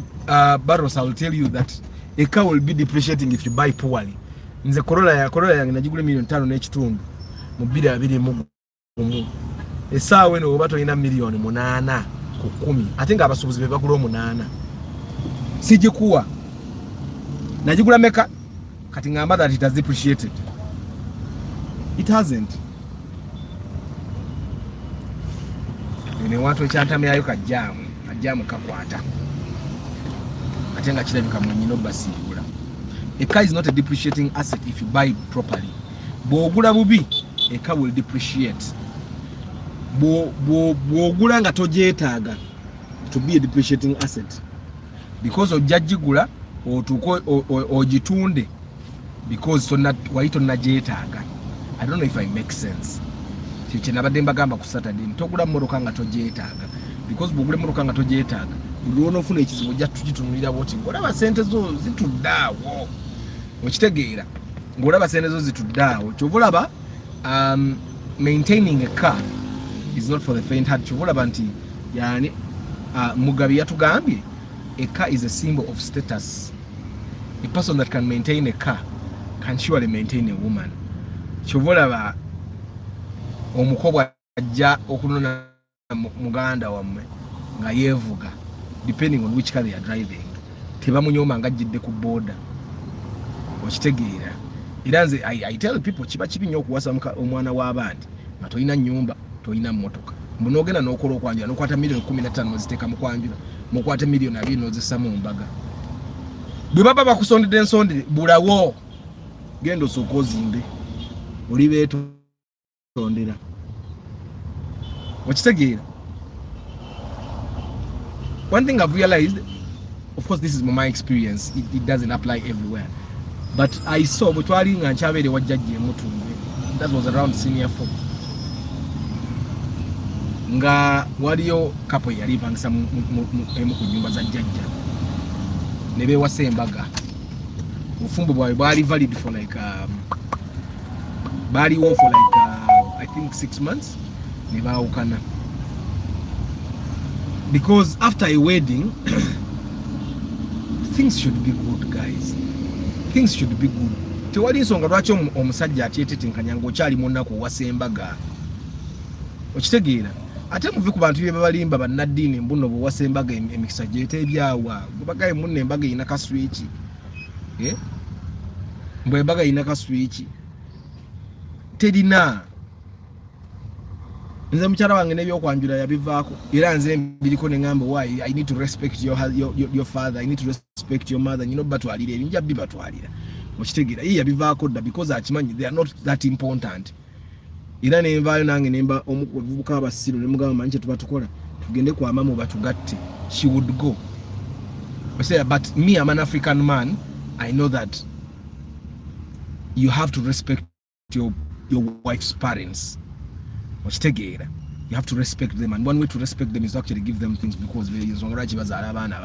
Barros I will tell you that a car will be depreciating if you buy poorly nze Corolla yange najigula $5 n'ekitundu mu 2021 esaawa eno oba tolina $8,000,000 ku 10 ate nga abasuubuzi be bagula 8 sijikuwa najigula meka kati ngamba that it has depreciated. It hasn't. Ene watu ekyantamirayo kajjamu kakwata ate nga kirabika mwenyino basiibula. A car is not a depreciating asset if you buy properly. Bw'ogula bubi a car will depreciate. Bw'ogula nga togyetaaga to be a depreciating asset because ojja gigula ogitunde because wali tonnagyetaaga. I don't know if I make sense. Kye nabadde mbagamba ku Saturday togula mmoroka nga togyetaaga because bw'ogula mmoroka nga togyetaaga buli ofuna ekizibu ojja tukitunulira bwoti ng'olaba sente zo zituddaawo okitegeera ng'olaba sente zo zituddaawo kyova maintaining a car is not for the faint heart. Kyova olaba nti yani Mugabe yatugambye a car is a symbol of status. A person that can maintain a car can surely maintain a woman. Kyova olaba omukobwa ajja okunona muganda wammwe nga yeevuga depending on which car they are driving tebamunyoma nga ajjidde ku boda okitegeera era nze I tell people kiba kibi nnyo okuwasa omwana w'abandi nga tolina nnyumba tolina mmotoka munogenda n'okola okwanjula n'okwata $15,000 noziteeka mu kwanjula mukwata $2,000,000 nozissa mu mbaga bwe baba bakusondedde ensondere bulawo genda osooka ozimbe oli beetondera okitegeera. One thing I've realized, of course this is my experience, it doesn't apply everywhere, but I saw butwali nga nkyabere wajjajja emutumbe that was around senior 4 nga waliyo couple yali pangisa emu ku nyumba za jjajja ne bewasa embaga obufumbo bwawe bwali valid for like baliwo for like I think 6 months ne baawukana because after a wedding things should be good, guys. Things should be good. Tewali nsonga lwaki omusajja atyetetenkanya ng'okyali mu nnaku owasa embaga okitegeera ate muve ku bantu bye babalimba bannaddiini mbuno bw'owasa embaga emikisa gy'etebyawa bagaye munno embaga erina kaswiki mbwe embaga erina kaswiki terina nze mukyala wange n'ebyokwanjula yabivaako era nze mbiriko ne ngamba why I need to respect your father, I need to respect your mother, you know batwalira ebinja bibatwalira okitegeera ye yabivaako dda because akimanyi they are not that important era nenvaayo nange nemba omuvubuka abasiru ne mugamba manyi kye tuba tukola tugende kwa mama batugatte she would go but me I'm an African man I know that you have to respect your wife's parents. Okitegeera you have to respect them and one way to respect them is to actually give them things because ensonga lwaki bazaala abaana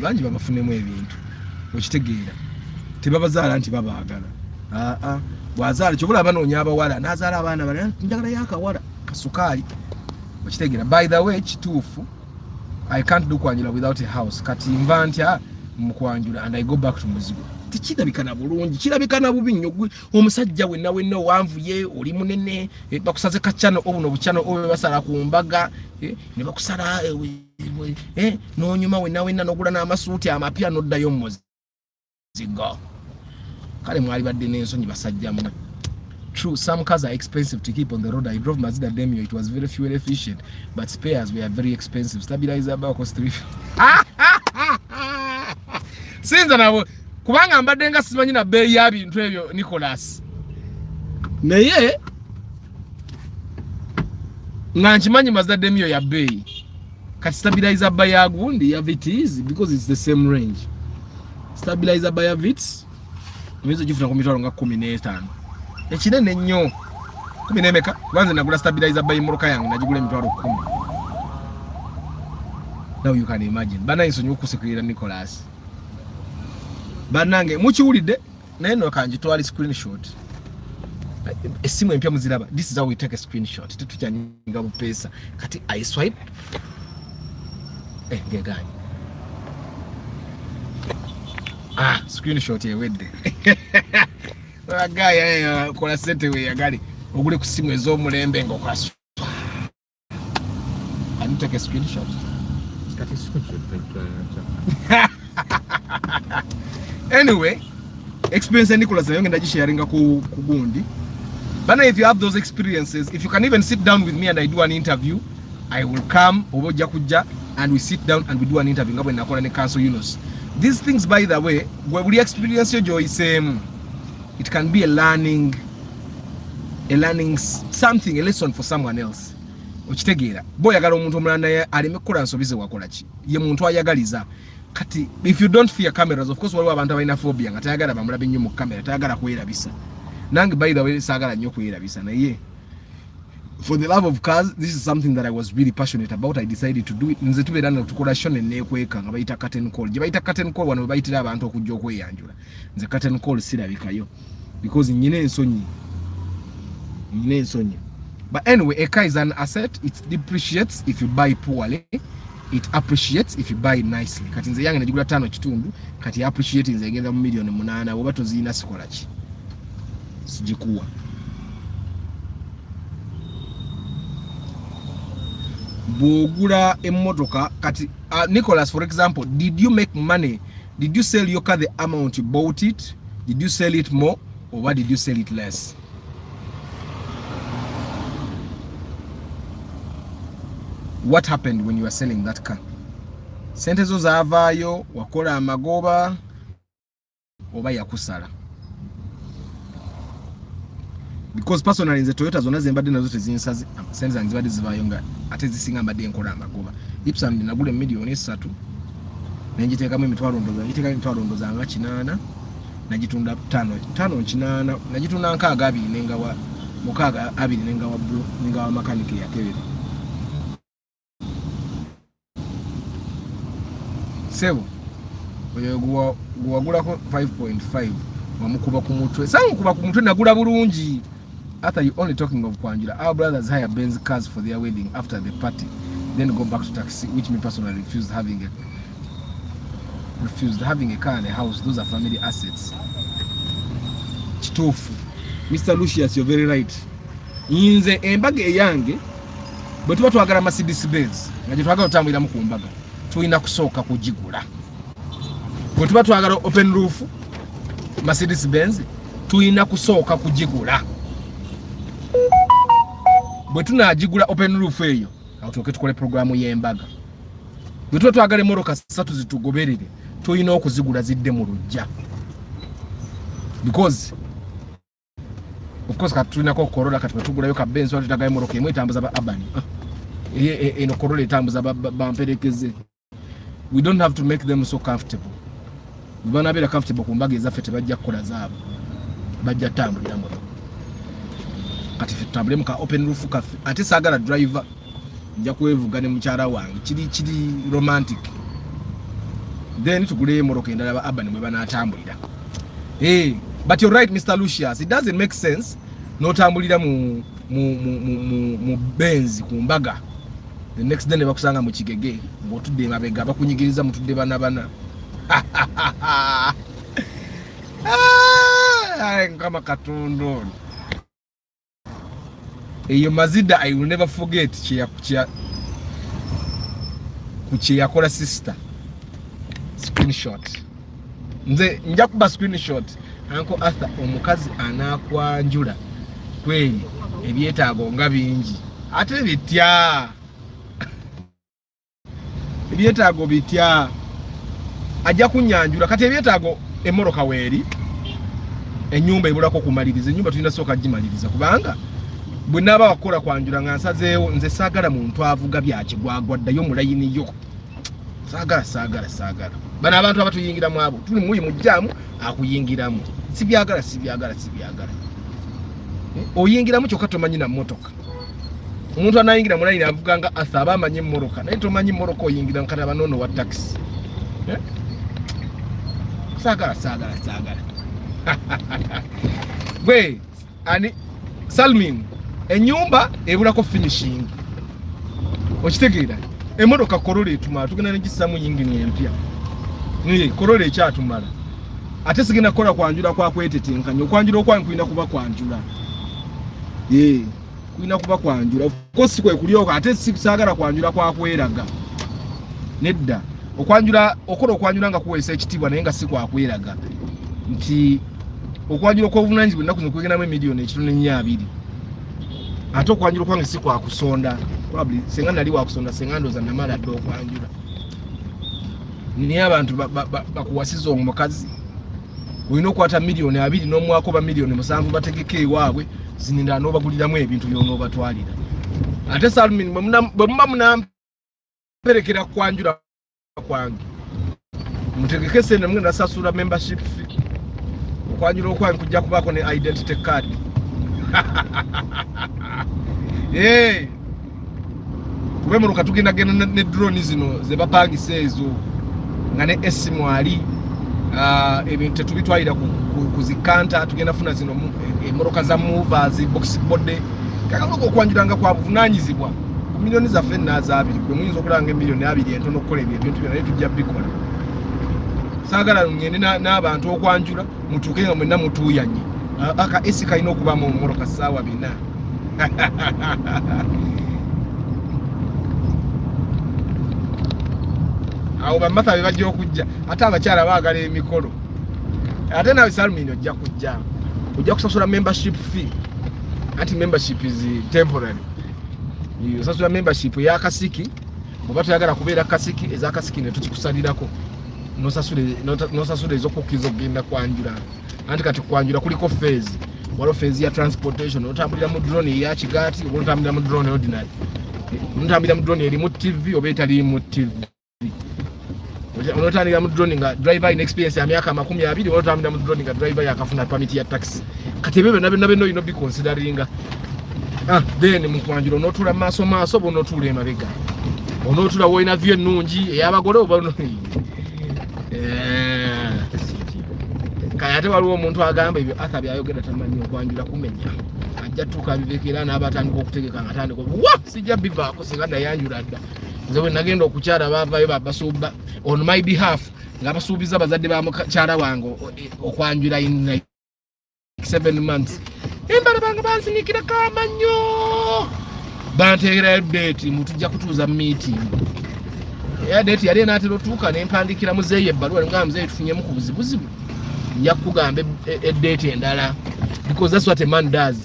bangi babafunemu ebintu okitegeera tebabazaala nti babaagala bwazaala kyobola banoonya abawala n'azaala abaana bali njagala yakawala kasukaali okitegeera. By the way kituufu I can't do kwanjula without a house kati nva ntya mukwanjula and I go back to muzigo tikirabikana bulungi kirabikana bubi nnyo omusajja wenna wanvuye oli munene bakusaze kacano obuno bucano obe basala ku mbaga ne bakusala n'onyuma wenna n'ogula n'amasuuti amapya n'oddayo mu muzigo kale mwali badde n'ensonyi basajja mu. True, some cars are expensive to keep on the road. I drove Mazda Demio, it was very fuel efficient, but spares were very expensive. Stabilizer cost $3. Since nabo kubanga mbadde nga simanyi na bei ya bintu ebyo Nicholas naye nga nkimanyi Mazda Demio ya bei kati stabilizer by ya gundi ya VTs because it's the same range. Stabilizer by ya VTs mwezo jifuna ku mitwalo nga 15 ekinene nnyo 10 emeka banze nagula stabilizer by moroka yange najigula emitwalo 10 Now you can imagine. Bana nsonyi okusekulira Nicholas. Banange mukiwulidde naye no kanjitwali screenshot. Esimu empya muziraba. This is how we take a screenshot. Tetujanyinga bupesa. Kati I swipe. Ngegani. Screenshot yewedde. Agaya kola sente we yagali. Ogule ku simu ez'omulembe ng'okwaswa. Can you take a screenshot? Kati screenshot. Anyway, experience Nicholas na yonge ndajisharinga ku gundi. But if you have those experiences, if you can even sit down with me and I do an interview, I will come oboja kuja and we sit down and we do an interview ngabwe nakola ne Council Yunus. These things, by the way, where we experience your joy, it can be a learning something, a lesson for someone else. Okitegeera boy yagala omuntu omulanda aleme kukola nsobize wakola ki ye muntu ayagaliza kati if you don't fear cameras, of course waliwo abantu abalina phobia nga tayagala bamulabe nnyo mu camera, tayagala kwerabisa. Nange by the way saagala nnyo kwerabisa naye for the love of cars, this is something that I was really passionate about. I decided to do it. Nze tubeera na tukola show nekweka nga bayita curtain call. Je bayita curtain call wano bayitira abantu okujja okweyanjula. Nze curtain call sirabikayo because nyine ensonyi. But anyway, a car is an asset. It depreciates if you buy poorly. It appreciates if you buy nicely. Kati nze yange najigula 5 kitundu, kati appreciate nze ngenda mu million 8 oba tozina sikola ki. Sijikuwa. Bogula emotoka kati Nicholas, for example, did you make money? Did you sell your car the amount you bought it? Did you sell it more or what did you sell it less? What happened when you were selling that car? Sente zo zaavaayo, wakola amagoba oba yakusala? Because personally nze Toyota zonna zembadde nazo tezinsazi sente zange zibadde zivaayo nga ate zisinga mbadde nkola amagoba. Ipsam nagula millioni 3 nenjiteekamu emitwalo ndoza nga 8 najitunda 5 8 najitunda nkaaga 2 nenga wa mukaaga 2 nenga wa bro nenga wa mechanic ya Kevin. Sebo oyo guwagulako 5.5 wamukuba ku mutwe. Sangu kuba ku mutwe nagula bulungi. After you only talking of Kwanjula, our brothers hire Benz cars for their wedding after the party, then go back to taxi, which me personally refused having a car and a house. Those are family assets. Chitofu. Mr. Lucius, you're very right. Inze embage yange bwe tuba twagala Mercedes Benz nga gye twagala otambulira mu kumbaga tulina kusooka kugigula. Bwe tuba twagala open roof Mercedes Benz tulina kusooka kugigula. Bwe tunagigula open roof eyo awo tuke tukole programu y'embaga. Bwe tuba twagala emmotoka 3 zitugoberere tulina okuzigula zidde mu lujja. Because of course katulina ko Corolla kati tugulayo ka Benz wali tutagayo emmotoka emwe etambuza ba urban. Eno Corolla etambuza bamperekeze. We don't have to make them so comfortable. We wanna be comfortable ku mbaga ezaffe tebajja kukola zaabo. Bajja tambulira mu. Kati tambule muka open roof cafe. Ate sagala driver nja kuwevuga ne mukyala wange kiri romantic. Then tugule emmotoka endala ba urban mwe banatambulira. But you're right, Mr. Lucius. It doesn't make sense no tambulira mu Benz ku mbaga. The next day bakusanga mu kigege ng'otudde mabega bakunyigiriza mutudde bana. Kama katondo. Eyo Mazida I will never forget kuchi yakola sister. Screenshot. Nze nja kuba screenshot. Uncle Arthur omukazi anakwanjula. Kweli ebyetaago nga bingi. Ate bitya. Ebyetaago bitya. Ajja kunyanjula kati ebyetaago emmoroka weeri. Ennyumba ebulako kumaliriza. Ennyumba tulina soka gimaliriza kubanga bwe naba wakola kwanjula nga nsazeewo nze saagala muntu avuga byakigwagwaddayo mulayini yo. Saagala. Bano abantu abatuyingiramu abo tuli muyi mujjaamu akuyingiramu. Sibyagala. Oyingiramu kyokka tomanyi na mmotoka. Omuntu anayingira mu line avuga nga asaba amanyi mmoroka naye tomanyi mmoroka oyingira nkata banono wa taxi. Sagala. Gwe ani Salmin enyumba ebulako finishing. Okitegeera emmotoka Corolla etuma tugenda negisamu yingini empya. Corolla ekyatumala. Ate sigenda kola kwanjula kwa kwetetenkanya okwanjula okwange kuina kuba kwanjula. Kuina kuba kwanjula. Of course kwe kulyoka ate sagala kwanjula kwa kweraga. Nedda okwanjula okola okwanjula nga kuwesa ekitibwa naye nga si kwa kweraga. Nti okwanjula kwa obuvunanyizibwa ennaku kwegenamu emiliyoni ekitone 200. Ate okwanjula kwange si kwa kusonda. Probably senga nali wa kusonda senga ndoza namala ddo okwanjula. Ni abantu bakuwasiza omukazi. Oyina okwata miliyoni 2 n'omwako ba miliyoni 7 bategeke ewaabwe zininda n'obaguliramu ebintu by'onoobatwalira. Ate Salmin bwe muba munamperekera kwanjula kwange mutegeke sente mwe nasasula membership fee. Okwanjula okwange kujja kubaako ne identity card. Kube muruka tugenda genda ne drone zino ze bapangisa ezo nga ne esimu ali ebintu tetubitwalira kuzikanta tugenda funa zino emoroka za movers box body kakako okwanjulanga kwa buvunanyizibwa ku miliyoni za fenna za 2 kwe muyinza okulanga miliyoni 2 entono okukola ebintu byonna tujja bikola. Sagala ngende n'abantu okwanjula mutuuke nga mwenna mutuuyanye aka esi kalina okuba mu moroka saawa 4. Awo bamatha bebajja okujja ate abakyala baagala emikolo. Ate nawe Salmin ojja kujja kusasula membership fee. Anti membership is temporary. Osasula membership ya kasiki bw'oba toyagala kubeera kasiki eza kasiki ne tukikusalirako nosasula ez'okukkiza okugenda kwanjula. Anti kati kwanjula kuliko phase. Waliwo phase ya transportation otambulira mu drone eya kigaati oba otambulira mu drone ordinary. Otambulira mu drone erimu TV oba etaliimu TV. Onotandika mu drone nga driver in experience ya myaka 20 onotambulira mu drone nga driver yakafuna permit ya taxi. Kati ebyo byonna ino bi consideringa. Then mu kwanjula onotula maaso bonotula emabega. Onotula woina view ennungi ey'abagole oba kaya ate waliwo omuntu agamba ebyo aka byayogera tamanyi okwanjula kumenya. Ajja tuka bivekera n'abatandika okutegeka nga tandika sijja bivaako singa nayanjula dda. Nze bwe nagenda okukyala baavayo babasuuba on my behalf nga basuubiza bazadde ba mukyala wange okwanjula in 7 months. Embala bange bansinikira kamanyo banteekera date mutujja kutuuza meeting. Date yali enaatera otuuka nempandikira muzeeyi ebbaluwa nga muzeeyi tufunyemu ku buzibuzibu nja kugamba date endala because that's what a man does.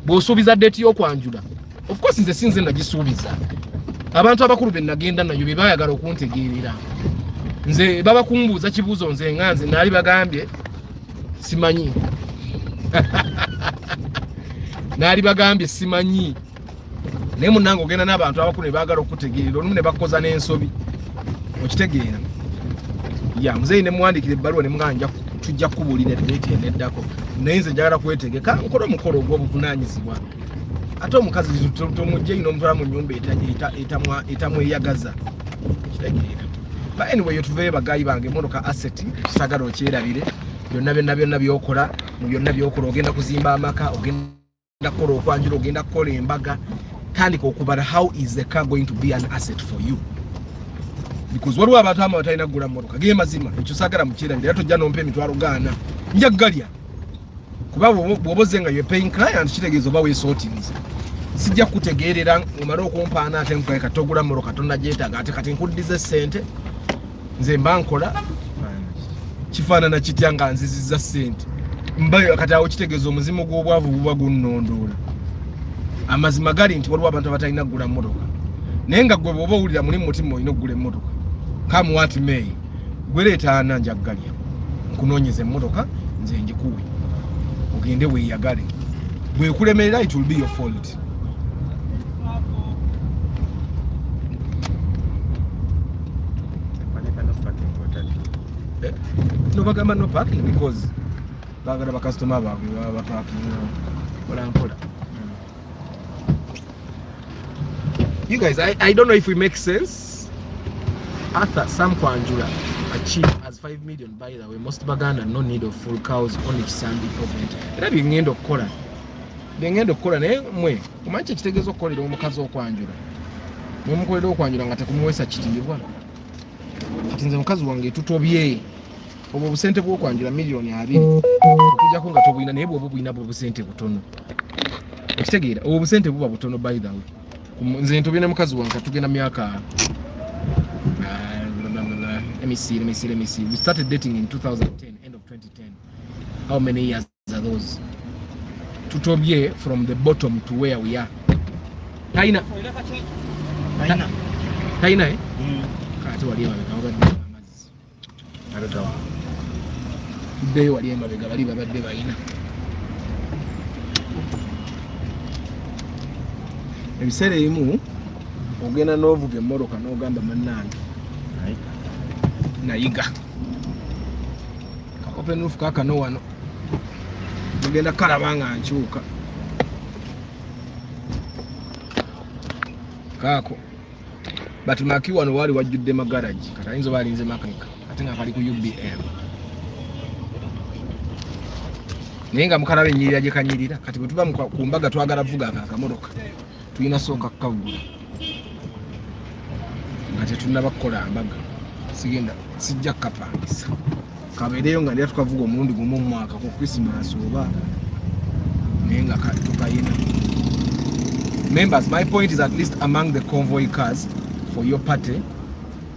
Bw'osuubiza date y'okwanjula of course nze sinze nagisuubiza. Abantu abakulu be nagenda nayo be bayagala okuntegeerera. Nze baba kumbuuza kibuuzo nze nga nze naali bagambye simanyi. Naali bagambye simanyi. Naye munnange ogenda n'abantu abakulu ne baagala okutegeerera olumu ne bakoza n'ensobi. Okitegeera. Muzeeyi ne muwandiikira ebbaluwa ne muganja tujja kubuulira date eneddako. Naye nze njagala kwetegeka nkola omukolo ogw'obuvunaanyizibwa. Ate omukazi tomujja ino omutwala mu nnyumba etamweyagaza. Kitegeera. But anyway yotuveyo bagayi bange emmotoka asset tusagala okyerabire byonna byokola mu byonna byokola ogenda kuzimba amaka ogenda kukola okwanjula ogenda kukola embaga tandika okubala how is the car going to be an asset for you because waliwo abantu ama batalina kugula mmotoka ge mazima ekyo sagala mukyerabire ate ojja nompa emitwalo gaana njaggalya kuba bw'oboze nga you're paying client kitegeeza oba weesootinze. Sijja kutegeerera omala okumpaana ate nkukaye kati ogula mmotoka tonnagyetaaga ate kati nkuddiza ssente nze mba nkola kifaanana kitya nga nzizizza ssente mba kati awo kitegeeza omuzimu gw'obwavu buba gunnondoola. Amazima gali nti waliwo abantu abatalina kugula mmotoka naye nga gwe bw'oba owulira muli mu mutima olina okugula emmotoka come what may gwe leeta ana njaggalya nkunoonyeza emmotoka nze njikuwe ogende weeyagale bwekulemerera it will be your fault. No bagamba no parking because bagala ba customer baabwe baba parking mpola. You guys, I don't know if we make sense. Arthur Sam Kwanjula achieved as 5 million, by the way. Most Baganda no need of full cows, only sandy event. Era byengendo kukola. Byengendo kukola naye mwe kumanyi ekitegezo okukolera omukazi okwanjula. Mumukolera okwanjula nga tekumuwesa kitiibwa. Kati nze mukazi wange tutobye. Obwo busente bw'okwanjula miliyoni 2. Okujjako nga tobulina naye bw'oba bulina busente butono. Okitegeera obwo busente buba butono, by the way. Nze ntobye ne mukazi wange tugenda myaka let me see. We started dating in 2010, end of 2010. How many years are those? Tutobye from the bottom to where we are. Taina eh? Kati wali emabega wabadde amazzi. Abagawa. Tuddeyo wali emabega bali babadde balina. Ebiseera ebimu ogenda n'ovuga emmoroka n'ogamba mannange nayiga open roof kakano wano mugenda kalaba nga nkyuka kaako but maki wano wali wajjudde magaraji kati ayinza balinze makanika ate nga kali ku UBM naye nga mukalabe ennyirira gye kanyirira kati bwe tuba ku mbaga twagala vuga akamotoka tulina sooka kukagula nga tetunaba kukola mbaga sigenda sijja kapangisa kabeereyo nga ndya tukavuga omulundi gumu mu mwaka ku Christmas oba naye nga tukayina. Members, my point is at least among the convoy cars for your party,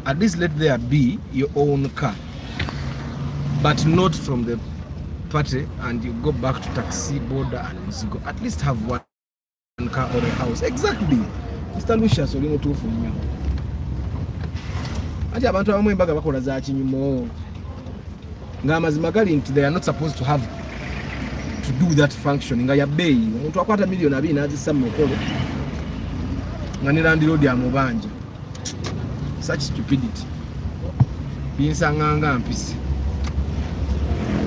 at least let there be your own car, but not from the party and you go back to taxi, border and Muzigo. At least have one car or a house. Exactly. Mr. Lucius oli mutuufu nnyo. Ati abantu abamu embaga bakola za kinyumo nga amazima gali nti they are not supposed to have to do that function nga ya bei. Omuntu akwata miliyoni 2 n'azissa mu mukolo nga ne landlord amubanja. Such stupidity. Binsanganga mpisi.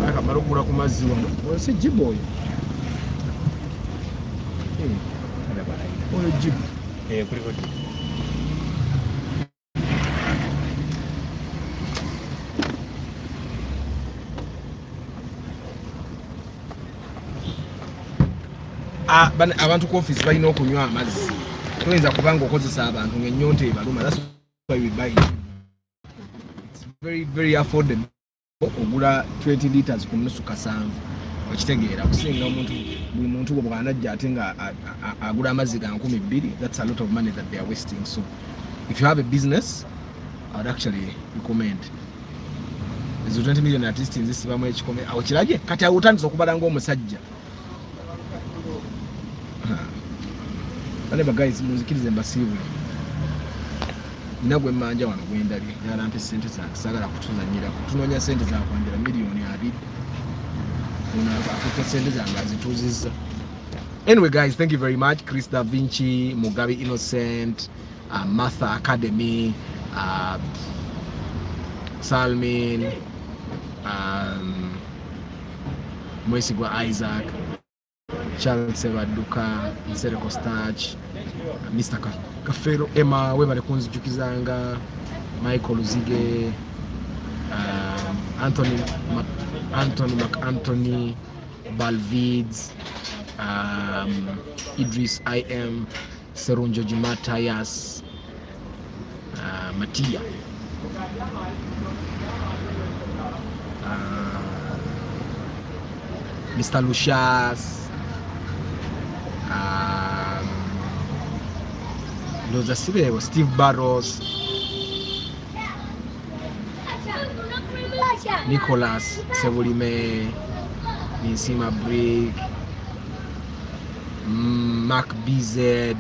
Akamala okugula ku mazzi wano. Oyo si jibu oyo. Oyo jibu. Kuliko abantu ku office balina okunywa amazzi. Toyinza kubanga okozesa abantu ng'ennyonta ebaluma. That's why we buy it. It's very, very affordable. Ogula 20 liters ku nusu kasanvu. Okitegeera kusinga buli muntu bw'anajja ate nga agula amazzi ga 2,000. That's a lot of money that they are wasting. So if you have a business, I would actually recommend. Ezo 20 million at least nzisibamu ekikome. Awo kirage kati awutandisa okubala ng'omusajja. Bale guys muzikirize mbasiibule. Nagwe manja wano gwendabye yalampe sente zange sagala kutuzanyira kutunoonya sente za kwanjira miliyoni 2. Akutte sente zange azituuzizza. Anyway guys, thank you very much. Chris Da Vinci, Mugabe Innocent, Martha Academy, Salmin, Mwesigwa Isaac, Charles Sebaduka, Nsereko Starch, Mr. Kafero, Emma, webale kunzijukizanga, Michael Uzige, Anthony McAnthony, Balvids, Idris IM, Serunjo Jimatayas, Matia, Mr. Lucius, Steve Barros, Nicholas Sebulime, Nisima Brick, Mark BZ,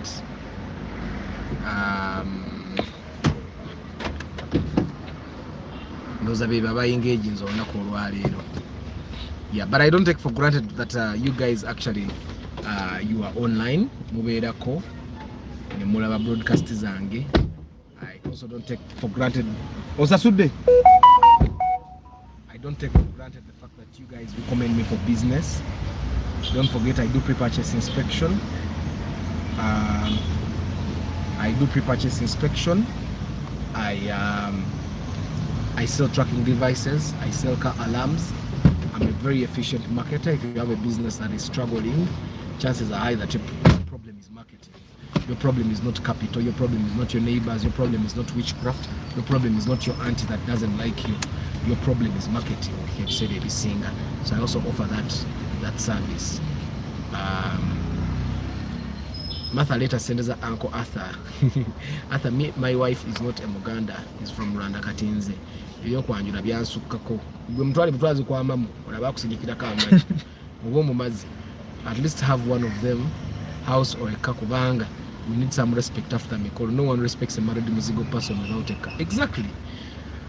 those are baby engaging on the. Yeah, but I don't take for granted that you guys actually you are online. Mubeerako ne mulaba broadcast zange. I also don't take for granted. Osasude. I don't take for granted the fact that you guys recommend me for business. Don't forget I do pre-purchase inspection. I I do pre-purchase inspection. I sell tracking devices. I sell car alarms. I'm a very efficient marketer. If you have a business that is struggling, chances are high that your problem is marketing. Your problem is not capital. Your problem is not your neighbors. Your problem is not witchcraft. Your problem is not your auntie that doesn't like you. Your problem is marketing. You've said it is singer. So I also offer that service. Martha later sends her uncle Arthur. Arthur, my wife is not a Muganda. He's from Rwanda Katinze. Ebyokwanjula byansukkako. Gwe mutwale butwazi kwa mamu. Olaba kusigikira kama. Mugomu mazi. At least have one of them, house or a car kubanga. We need some respect after me call. No one respects a married muzigo person without a car. Exactly.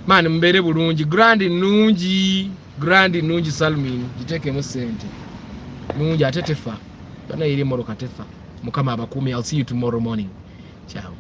Man, mbere bulungi. Grandi nungi Salmin. Jiteke mu sente. Nungi atetefa. Bana iri moro katefa. Mukama abakumi. I'll see you tomorrow morning. Ciao.